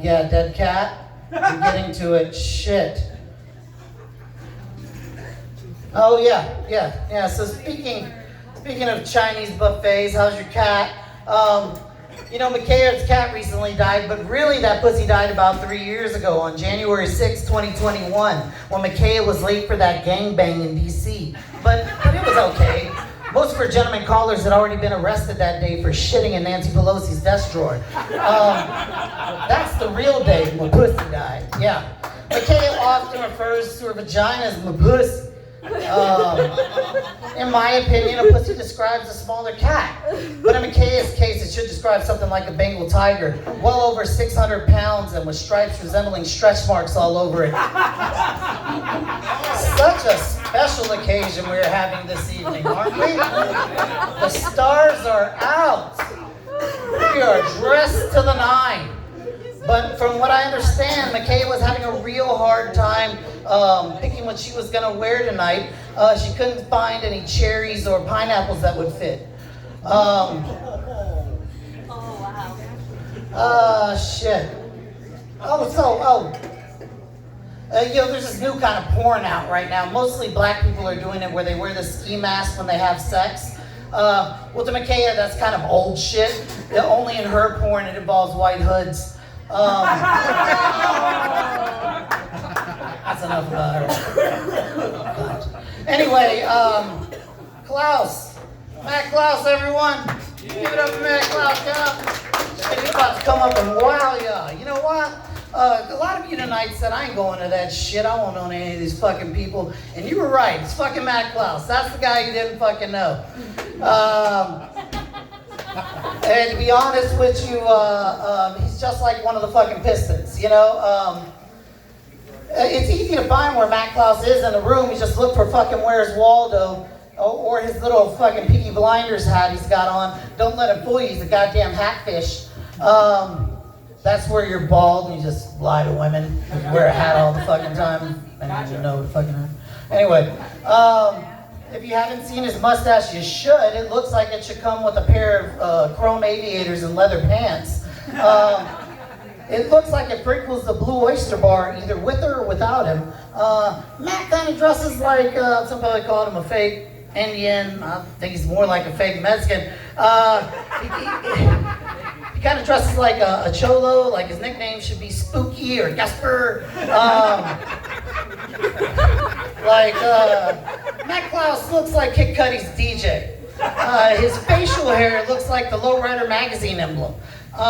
Yeah, dead cat. I'm getting to it. Shit. Oh yeah. So speaking of Chinese buffets, how's your cat? You know, Micaiah's cat recently died, but really that pussy died about 3 years ago on January 6, 2021, when Micaiah was late for that gangbang in DC. But it was okay. Most of her gentlemen callers had already been arrested that day for shitting in Nancy Pelosi's desk drawer. That's the real day when pussy died. Yeah. Micaiah often refers to her vagina as my pussy. In my opinion, a pussy describes a smaller cat. But in Micaiah's case, it should describe something like a Bengal tiger, well over 600 pounds and with stripes resembling stretch marks all over it. Such a special occasion we're having this evening, aren't we? The stars are out. We are dressed to the nine. But from what I understand, McKay was having a real hard time picking what she was gonna wear tonight. She couldn't find any cherries or pineapples that would fit. Shit. There's this new kind of porn out right now. Mostly black people are doing it where they wear the ski mask when they have sex. Well, to Micaiah, that's kind of old shit. Only in her porn it involves white hoods. That's enough about her. Anyway, Klaus. Matt Klaus, everyone. Give it up for Matt Klaus. He's about to come up and wow ya. You know what? A lot of you tonight said, I ain't going to that shit. I won't know any of these fucking people. And you were right. It's fucking Matt Klaus. That's the guy you didn't fucking know. And to be honest with you, he's just like one of the fucking Pistons, you know? It's easy to find where Matt Klaus is in the room. You just look for fucking Where's Waldo or his little fucking Peaky Blinders hat he's got on. Don't let him fool you. He's a goddamn hatfish. That's where you're bald and you just lie to women. You wear a hat all the fucking time and you know the fucking hat. Anyway, if you haven't seen his mustache, you should. It looks like it should come with a pair of chrome aviators and leather pants. It looks like it prequels the Blue Oyster Bar, either with or without him. Matt kind of dresses like, some probably called him a fake Indian. I think he's more like a fake Mexican. He kind of dresses like a cholo, like his nickname should be Spooky or Gasper. Matt Klaus looks like Kid Cudi's DJ. His facial hair looks like the Lowrider magazine emblem. I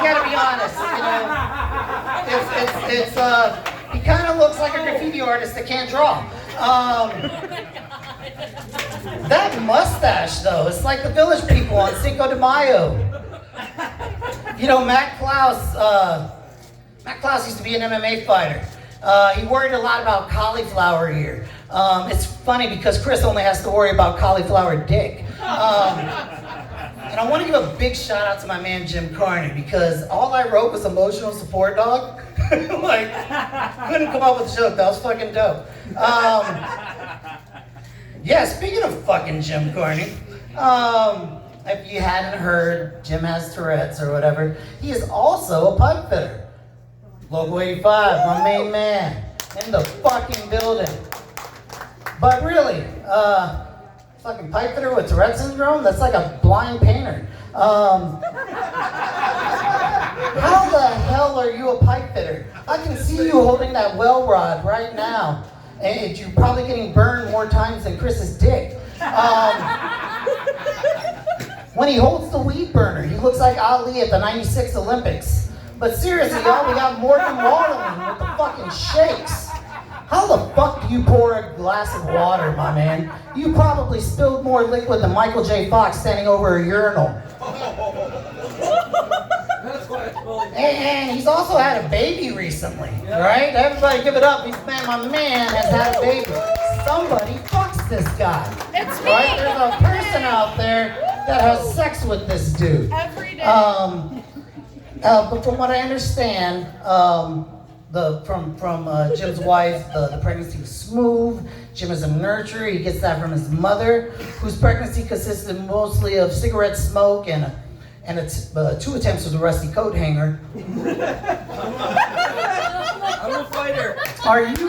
gotta be honest, you know, he kind of looks like a graffiti artist that can't draw. That mustache, though, it's like the Village People on Cinco de Mayo. You know, Matt Klaus used to be an MMA fighter. He worried a lot about cauliflower ear. It's funny because Kris only has to worry about cauliflower dick. And I want to give a big shout out to my man Jim Carney because all I wrote was emotional support dog. Like, couldn't come up with a joke. That was fucking dope. Yeah, speaking of fucking Jim Carney, if you hadn't heard, Jim has Tourette's or whatever. He is also a pipe fitter. Local 85, my main man, in the fucking building. But really, fucking pipe fitter with Tourette syndrome? That's like a blind painter. How the hell are you a pipe fitter? I can see you holding that well rod right now. And you're probably getting burned more times than Chris's dick. When he holds the weed burner, he looks like Ali at the '96 Olympics. But seriously, y'all, we got Morgan Wallen with the fucking shakes. How the fuck do you pour a glass of water, my man? You probably spilled more liquid than Michael J. Fox standing over a urinal. And he's also had a baby recently, right? Everybody give it up. My man has had a baby. Somebody fucks this guy. It's me. Right? There's a person out there that has sex with this dude. Every day. But from what I understand, from Jim's wife, the pregnancy was smooth. Jim is a nurturer. He gets that from his mother, whose pregnancy consisted mostly of cigarette smoke and 2 attempts with a rusty coat hanger. I'm a fighter. Are you?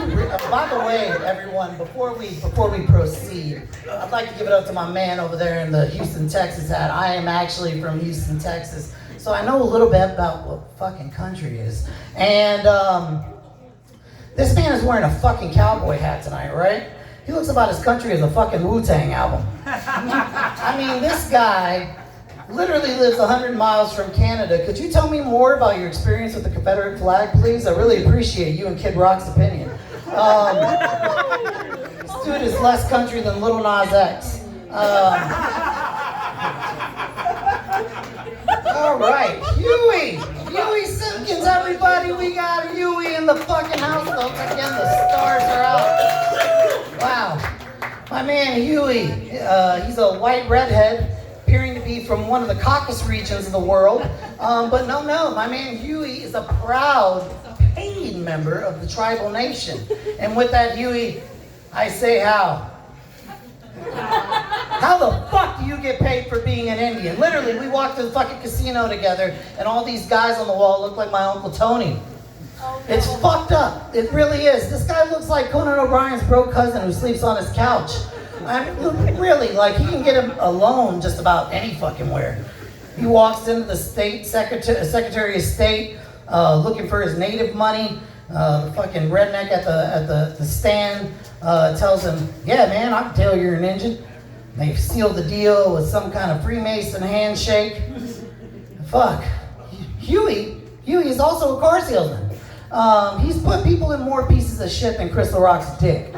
By the way, everyone, before we proceed, I'd like to give it up to my man over there in the Houston, Texas hat. I am actually from Houston, Texas, so I know a little bit about what fucking country is. And this man is wearing a fucking cowboy hat tonight, right? He looks about as country as a fucking Wu-Tang album. I mean, this guy literally lives 100 miles from Canada. Could you tell me more about your experience with the Confederate flag, please? I really appreciate you and Kid Rock's opinion. This dude is less country than Little Nas X. All right, Huey Simpkins, everybody. We got Huey in the fucking house. Again, the stars are out. Wow. My man Huey, he's a white redhead, appearing to be from one of the Caucasus regions of the world. But no, my man Huey is a proud, paid member of the tribal nation. And with that, Huey, I say how? How the fuck do you get paid for being an Indian? Literally, we walked to the fucking casino together, and all these guys on the wall look like my Uncle Tony. It's fucked up. It really is. This guy looks like Conan O'Brien's broke cousin who sleeps on his couch. Really, like, he can get him a loan just about any fucking where. He walks into the state Secretary of State looking for his native money. The fucking redneck at the stand tells him, yeah, man, I can tell you're an Indian. They sealed the deal with some kind of Freemason handshake. Fuck. Huey is also a car salesman. He's put people in more pieces of shit than Kris LaRock's dick.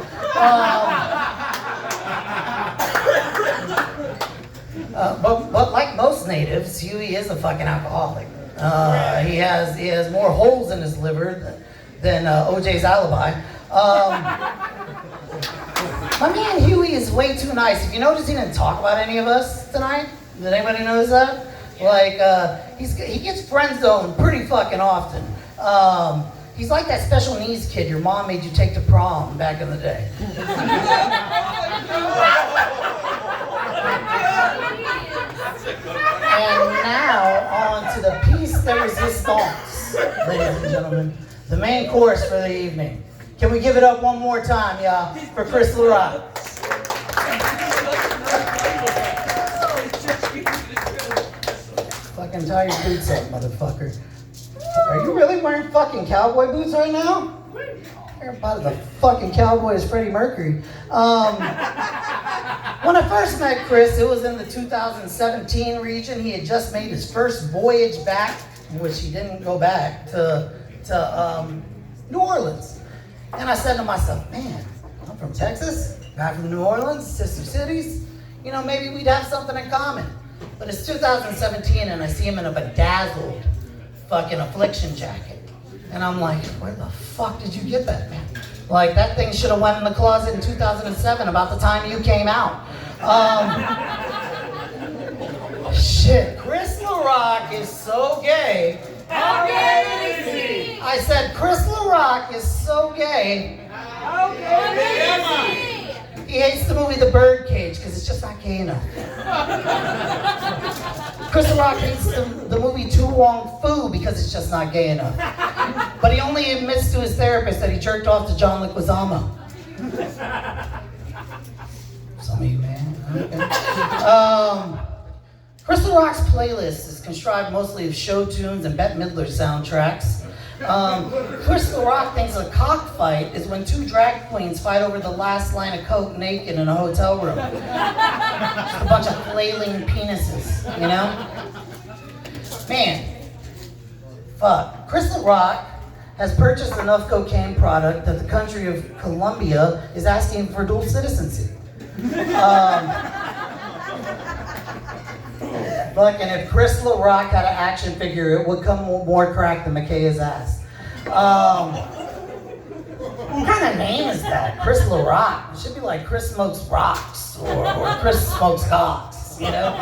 But like most natives, Huey is a fucking alcoholic. He has more holes in his liver than OJ's alibi. My man Huey is way too nice. If you notice, he didn't talk about any of us tonight. Did anybody notice that? Like, he gets friend zoned pretty fucking often. He's like that special needs kid your mom made you take to prom back in the day. And now, on to the piece de resistance, ladies and gentlemen. The main course for the evening. Can we give it up one more time, y'all, for Kris LaRock? Fucking tie your boots up, motherfucker. Are you really wearing fucking cowboy boots right now? You're about as fucking cowboy as Freddie Mercury. When I first met Kris, it was in the 2017 region. He had just made his first voyage back, in which he didn't go back, to New Orleans. And I said to myself, man, I'm from Texas, guy from New Orleans, sister cities. You know, maybe we'd have something in common. But it's 2017 and I see him in a bedazzled fucking affliction jacket. And I'm like, where the fuck did you get that, man? Like, that thing should have went in the closet in 2007, about the time you came out. Shit, Kris LaRock is so gay. How gay is he? I said, Kris LaRock is so gay. How gay am I? He hates the movie The Birdcage because it's just not gay enough. Kris LaRock hates the movie Tu Wong Fu because it's just not gay enough. But he only admits to his therapist that he jerked off to John Leguizamo. Some of you, man. Okay. Kris LaRock's playlist is contrived mostly of show tunes and Bette Midler soundtracks. Kris LaRock thinks a cockfight is when two drag queens fight over the last line of coke naked in a hotel room. Just a bunch of flailing penises, you know? Man, fuck. Kris LaRock has purchased enough cocaine product that the country of Colombia is asking for dual citizenship. Fucking if Kris LaRock had an action figure, it would come more cracked than Makaya's ass. What kind of name is that? Kris LaRock. It should be like Kris Smokes Rocks or Kris Smokes Cocks, you know?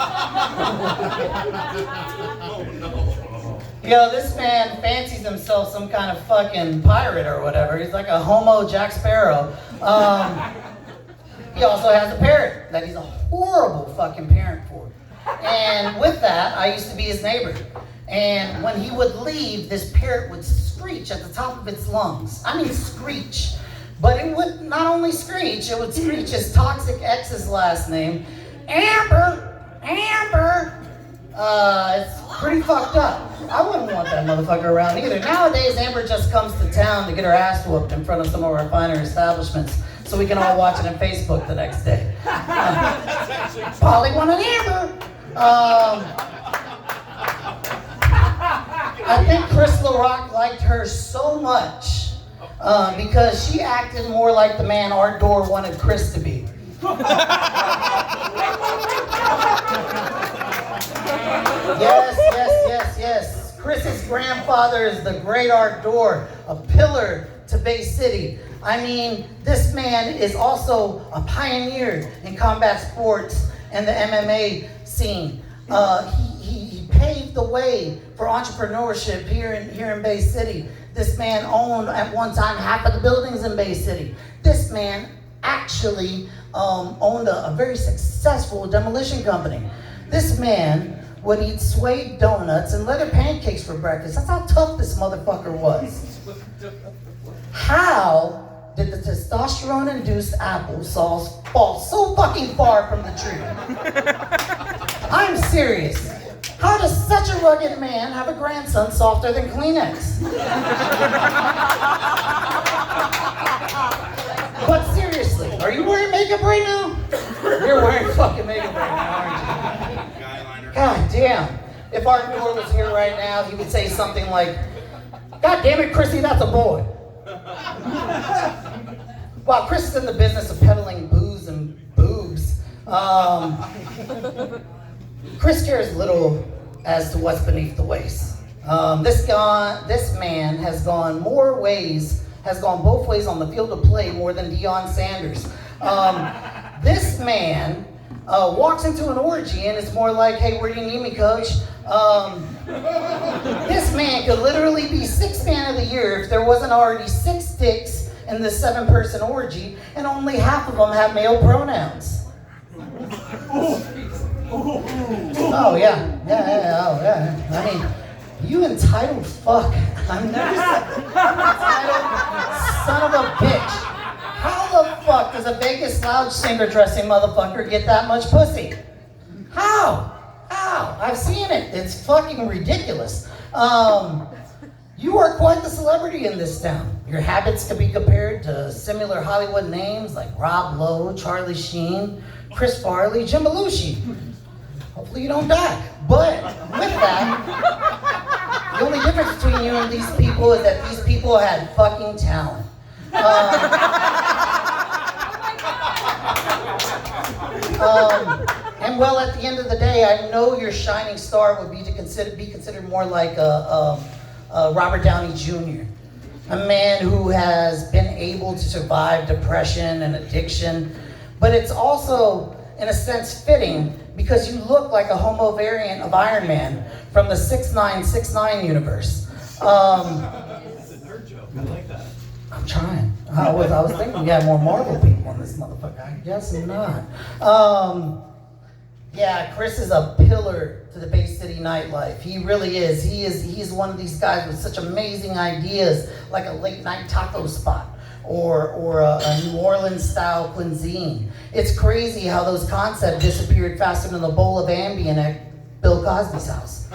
Yo, this man fancies himself some kind of fucking pirate or whatever. He's like a homo Jack Sparrow. He also has a parrot that he's a horrible fucking parent for. And with that, I used to be his neighbor. And when he would leave, this parrot would screech at the top of its lungs. I mean, screech. But it would not only screech, it would screech his toxic ex's last name, Amber, Amber. It's pretty fucked up. I wouldn't want that motherfucker around either. Nowadays, Amber just comes to town to get her ass whooped in front of some of our finer establishments so we can all watch it on Facebook the next day. Polly wanted Amber. I think Kris LaRock liked her so much because she acted more like the man Art Door wanted Kris to be. Yes. Kris's grandfather is the great Art Door, a pillar to Bay City. I mean, this man is also a pioneer in combat sports and the MMA scene. He paved the way for entrepreneurship here in Bay City. This man owned at one time half of the buildings in Bay City. This man actually owned a very successful demolition company. This man would eat suede donuts and leather pancakes for breakfast. That's how tough this motherfucker was. How did the testosterone-induced apples fall so fucking far from the tree? I'm serious. How does such a rugged man have a grandson softer than Kleenex? But seriously, are you wearing makeup right now? You're wearing fucking makeup right now, aren't you? God damn. If Art Moore was here right now, he would say something like, God damn it, Chrissy, that's a boy. Wow, Kris is in the business of peddling booze and boobs. Kris cares little as to what's beneath the waist. This man has gone both ways on the field of play more than Deion Sanders. This man walks into an orgy and it's more like, hey, where do you need me, coach? This man could literally be Sixth Man of the Year if there wasn't already 6 dicks in the 7-person orgy and only half of them have male pronouns. Oh yeah. I mean, you entitled fuck. I'm entitled son of a bitch. How the fuck does a Vegas lounge singer dressing motherfucker get that much pussy? How? I've seen it. It's fucking ridiculous. You are quite the celebrity in this town. Your habits can be compared to similar Hollywood names like Rob Lowe, Charlie Sheen, Chris Farley, Jim Belushi. Hopefully you don't die. But with that, the only difference between you and these people is that these people had fucking talent. And well, at the end of the day, I know your shining star would be considered more like Robert Downey Jr., a man who has been able to survive depression and addiction, but it's also, in a sense, fitting because you look like a homo variant of Iron Man from the 6969 universe. I'm trying. I was thinking we had more Marvel people in this motherfucker. I guess not. Yeah, Kris is a pillar to the Bay City nightlife. He really is. He's one of these guys with such amazing ideas, like a late night taco spot or a New Orleans style cuisine. It's crazy how those concepts disappeared faster than the bowl of Ambien at Bill Cosby's house.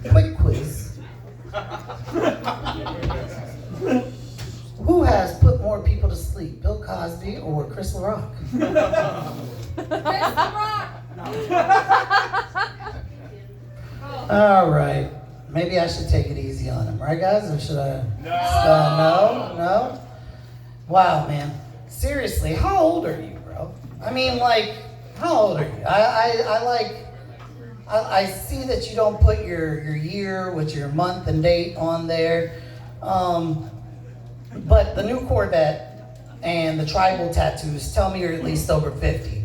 Quick quiz. Who has put more people to sleep, Bill Cosby or Kris LaRock? Kris LaRock. All right. Maybe I should take it easy on him, right, guys? Or should I? No? Wow, man. Seriously, how old are you, bro? I mean, like, how old are you? I see that you don't put your year with your month and date on there. But the new Corvette and the tribal tattoos tell me you're at least over 50.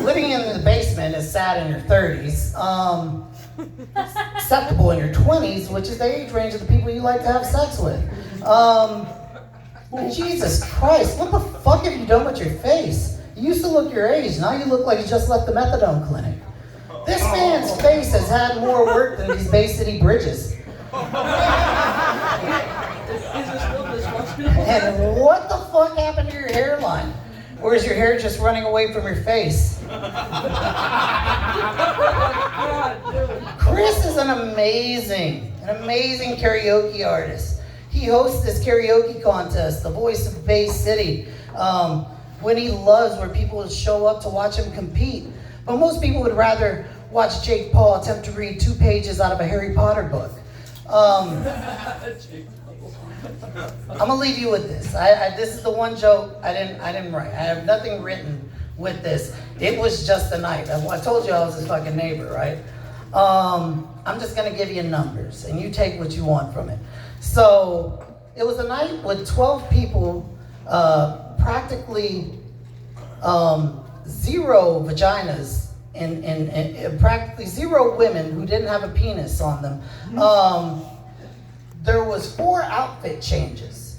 Living in the basement is sad in your 30s. Acceptable in your 20s, which is the age range of the people you like to have sex with. Jesus Christ, what the fuck have you done with your face? You used to look your age, now you look like you just left the methadone clinic. This man's face has had more work than these Bay City bridges. And what the fuck happened to your hairline? Or is your hair just running away from your face? Kris is an amazing karaoke artist. He hosts this karaoke contest, The Voice of Bay City, when he loves where people would show up to watch him compete. But most people would rather watch Jake Paul attempt to read 2 pages out of a Harry Potter book. I'm gonna leave you with this. This is the one joke I didn't write. I have nothing written with this. It was just a night. I told you I was his fucking neighbor, right? I'm just gonna give you numbers, and you take what you want from it. So it was a night with 12 people, practically zero vaginas and practically zero women who didn't have a penis on them. There was 4 outfit changes.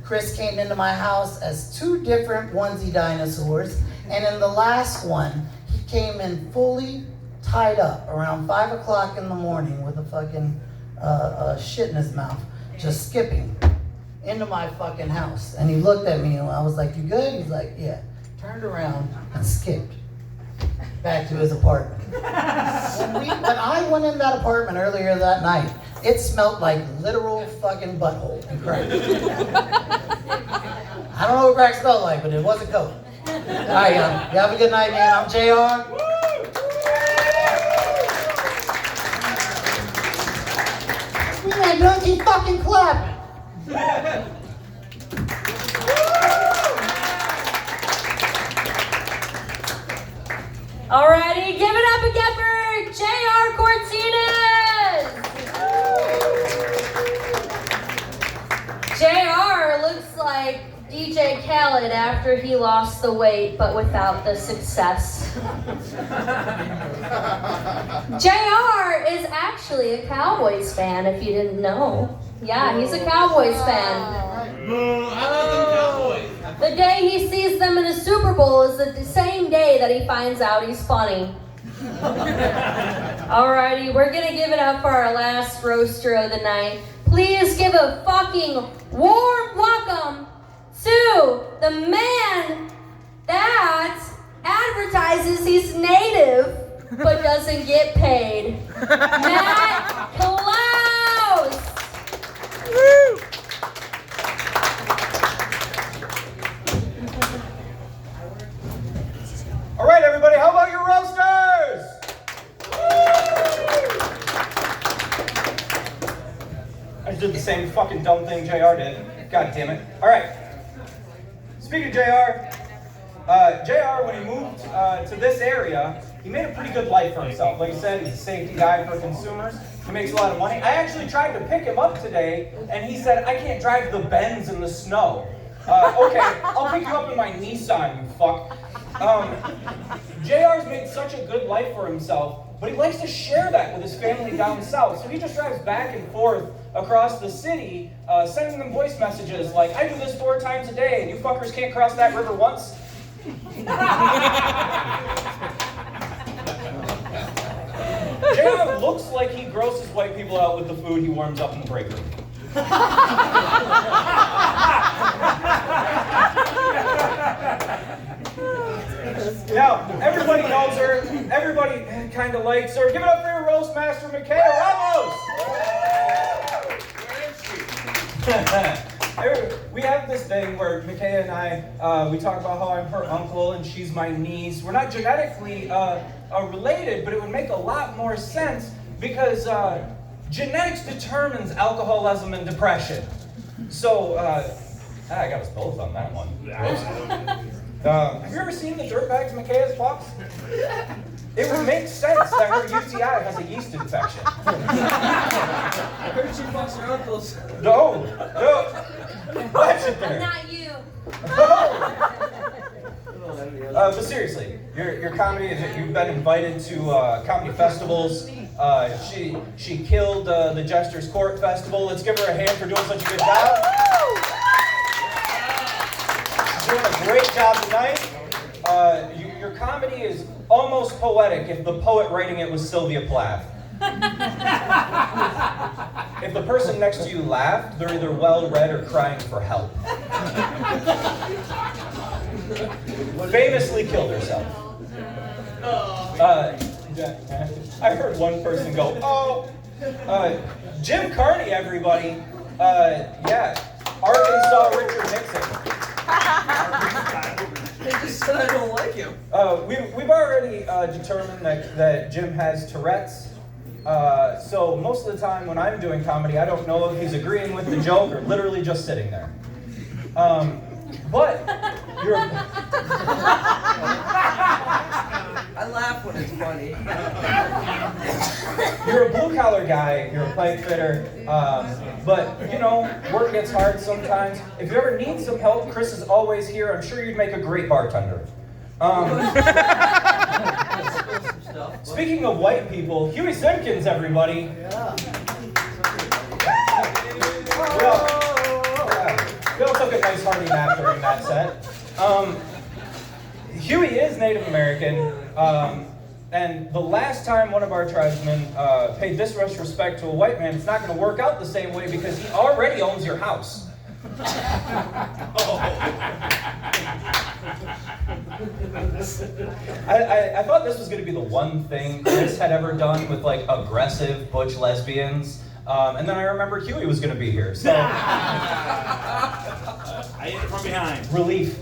Kris came into my house as 2 different onesie dinosaurs, and in the last one, he came in fully tied up around 5 o'clock in the morning with a fucking shit in his mouth, just skipping into my fucking house. And he looked at me and I was like, "You good?" He's like, "Yeah." Turned around and skipped back to his apartment. When I went in that apartment earlier that night, it smelled like literal fucking butthole and crack. I don't know what crack smelled like, but it wasn't coke. All right, y'all. You have a good night, man. I'm JR. We ain't done keep fucking clapping. Alrighty, give it up again for J.R. Cortines! J.R. looks like DJ Khaled after he lost the weight, but without the success. J.R. is actually a Cowboys fan, if you didn't know. Yeah, he's a Cowboys fan. The day he sees them in a Super Bowl is the same day that he finds out he's funny. Alrighty, we're gonna give it up for our last roaster of the night. Please give a fucking warm welcome to the man that advertises he's native but doesn't get paid. Matt Klaus! Woo! All right, everybody, how about your roasters? I just did the same fucking dumb thing JR did. God damn it. All right. Speaking of JR, JR, when he moved to this area, he made a pretty good life for himself. Like I said, he's a safety guy for consumers. He makes a lot of money. I actually tried to pick him up today, and he said, "I can't drive the Benz in the snow." Okay, I'll pick you up in my Nissan, you fuck. JR's made such a good life for himself, but he likes to share that with his family down south. So he just drives back and forth across the city, sending them voice messages like, "I do this 4 times a day, and you fuckers can't cross that river once." JR looks like he grosses white people out with the food he warms up in the break room. Now, everybody knows her, everybody kind of likes her. Give it up for your roast master, Micaiah Ramos! We have this thing where Micaiah and I, we talk about how I'm her uncle and she's my niece. We're not genetically related, but it would make a lot more sense because genetics determines alcoholism and depression. So, I got us both on that one. Have you ever seen the dirtbags Micaiah's fucks? It would make sense that her UTI has a yeast infection. I heard she fucks her uncles. No. Watch it there. Not you. But seriously, your comedy, you've been invited to comedy festivals. She killed the Jester's Court Festival. Let's give her a hand for doing such a good job. She's doing a great job tonight. Your comedy is almost poetic if the poet writing it was Sylvia Plath. If the person next to you laughed, they're either well-read or crying for help. Famously killed herself. I heard one person go, "Oh, Jim Carney, everybody." Yeah, Arkansas Richard Nixon. They just said I don't like him. We've already determined that Jim has Tourette's. So most of the time when I'm doing comedy, I don't know if he's agreeing with the joke or literally just sitting there. But you're I laugh when it's funny. You're a blue-collar guy, you're a pipe fitter, but, you know, work gets hard sometimes. If you ever need some help, Kris is always here. I'm sure you'd make a great bartender. Speaking of white people, Huey Simpkins, everybody. We all took a nice hearty nap during that set. Huey is Native American, and the last time one of our tribesmen paid this much respect to a white man, it's not going to work out the same way because he already owns your house. I thought this was going to be the one thing Kris had ever done with like aggressive butch lesbians, and then I remembered Huey was going to be here, so I hit it from behind. relief.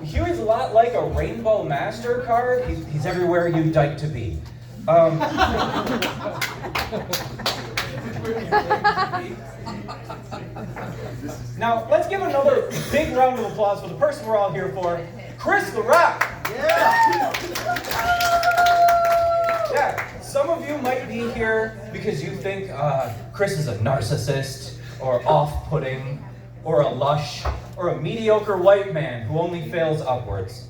Huey's a lot like a rainbow MasterCard. He's everywhere you'd like to be. Now, let's give another big round of applause for the person we're all here for, Kris LaRock. Yeah, some of you might be here because you think Kris is a narcissist, or off-putting, or a lush, or a mediocre white man who only fails upwards.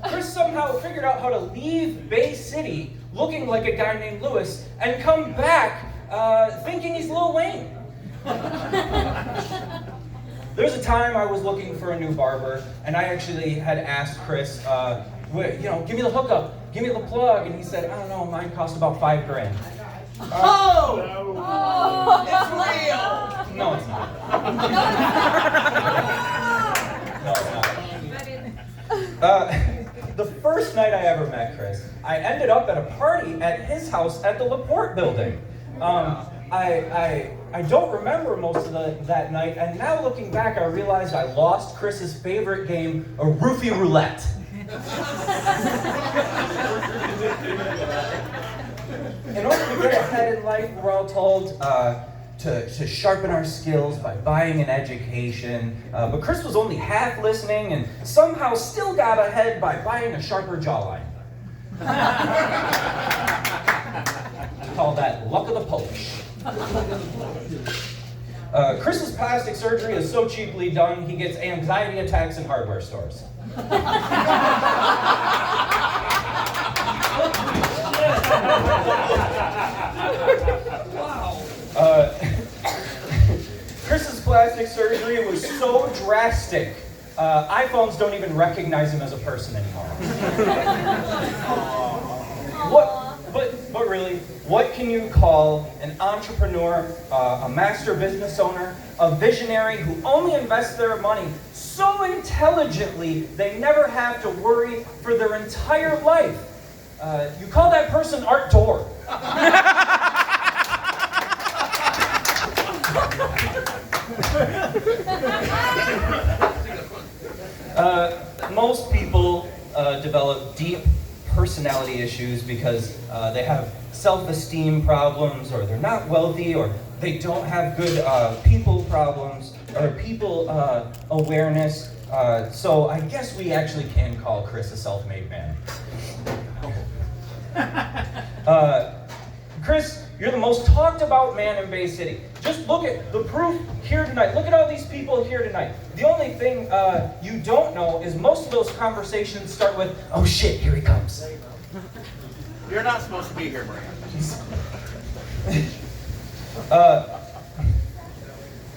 Kris somehow figured out how to leave Bay City looking like a guy named Lewis and come back thinking he's Lil Wayne. There's a time I was looking for a new barber, and I actually had asked Kris, give me the hookup, give me the plug, and he said, I don't know, mine cost about $5,000. It's real! No, it's not. No, it's not. The first night I ever met Kris, I ended up at a party at his house at the LaPorte building. I don't remember most of that night, and now looking back, I realized I lost Kris's favorite game, a roofie roulette. In order to get ahead in life, we're all told to sharpen our skills by buying an education. But Kris was only half listening and somehow still got ahead by buying a sharper jawline. Call that luck of the Polish. Kris's plastic surgery is so cheaply done, he gets anxiety attacks in hardware stores. Kris's plastic surgery was so drastic, iPhones don't even recognize him as a person anymore. But really, what can you call an entrepreneur, a master business owner, a visionary who only invests their money so intelligently they never have to worry for their entire life? You call that person Art Dorr. Most people develop deep personality issues because they have self-esteem problems, or they're not wealthy, or they don't have good people problems, or people awareness. So I guess we actually can call Kris a self-made man. Kris, you're the most talked about man in Bay City. Just look at the proof here tonight. Look at all these people here tonight. The only thing you don't know is most of those conversations start with, oh shit, here he comes. You're not supposed to be here, Brian.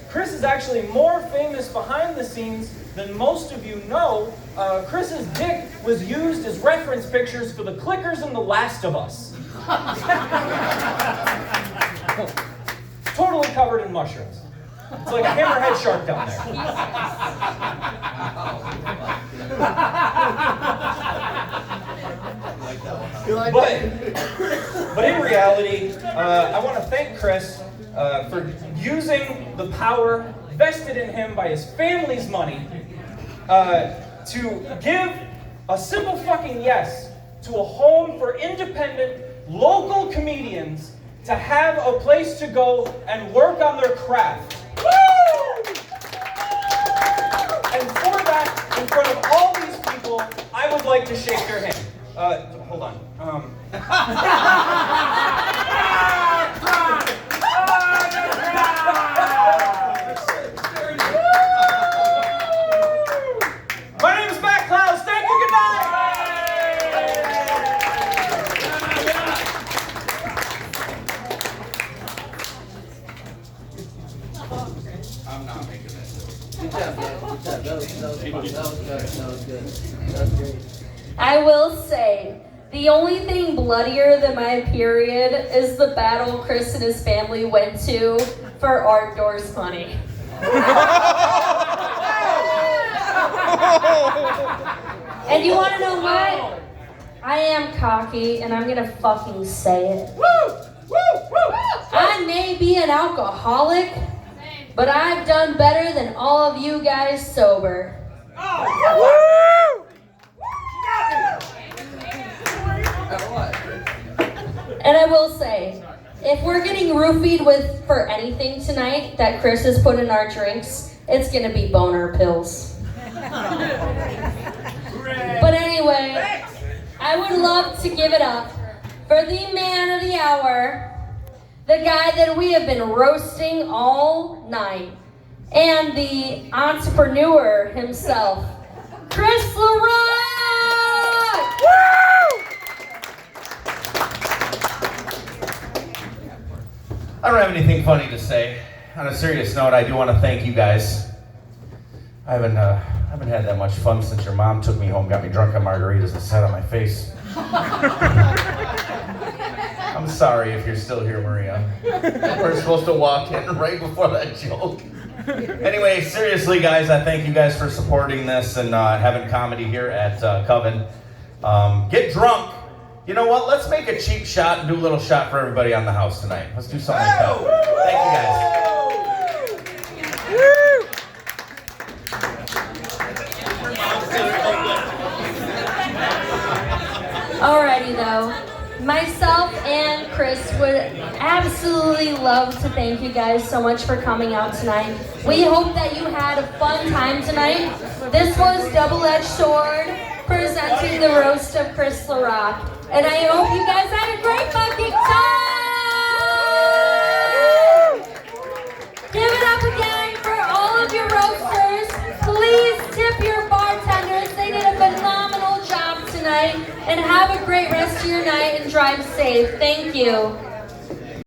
Kris is actually more famous behind the scenes than most of you know. Kris's dick was used as reference pictures for the clickers in The Last of Us. Totally covered in mushrooms. It's like a hammerhead shark down there. But in reality, I want to thank Kris for using the power vested in him by his family's money to give a simple fucking yes to a home for independent local comedians to have a place to go and work on their craft. And for that, in front of all these people, I would like to shake their hand. Hold on. My name is Matt Klaus. Thank you. Good night. I'm not making that joke. Good job, man. Good job. That was good. That was great. I will say, the only thing bloodier than my period is the battle Kris and his family went to for outdoors money. And you want to know what? I am cocky, and I'm gonna fucking say it. I may be an alcoholic, but I've done better than all of you guys sober. And I will say, if we're getting roofied for anything tonight that Kris has put in our drinks, it's gonna be boner pills. But anyway, I would love to give it up for the man of the hour, the guy that we have been roasting all night, and the entrepreneur himself, Kris LaRock! I don't have anything funny to say. On a serious note, I do want to thank you guys. I haven't had that much fun since your mom took me home, got me drunk on margaritas and sat on my face. I'm sorry if you're still here, Maria. We're supposed to walk in right before that joke. Anyway, seriously, guys, I thank you guys for supporting this and having comedy here at Coven. Get drunk. You know what? Let's make a cheap shot and do a little shot for everybody on the house tonight. Let's do something like that. Thank you, guys. Alrighty though, myself and Kris would absolutely love to thank you guys so much for coming out tonight. We hope that you had a fun time tonight. This was Double-Edged Sword presenting the roast of Kris LaRock. And I hope you guys had a great fucking time! Give it up again for all of your roasters. Please tip your bartenders. They did a phenomenal job tonight. And have a great rest of your night and drive safe. Thank you.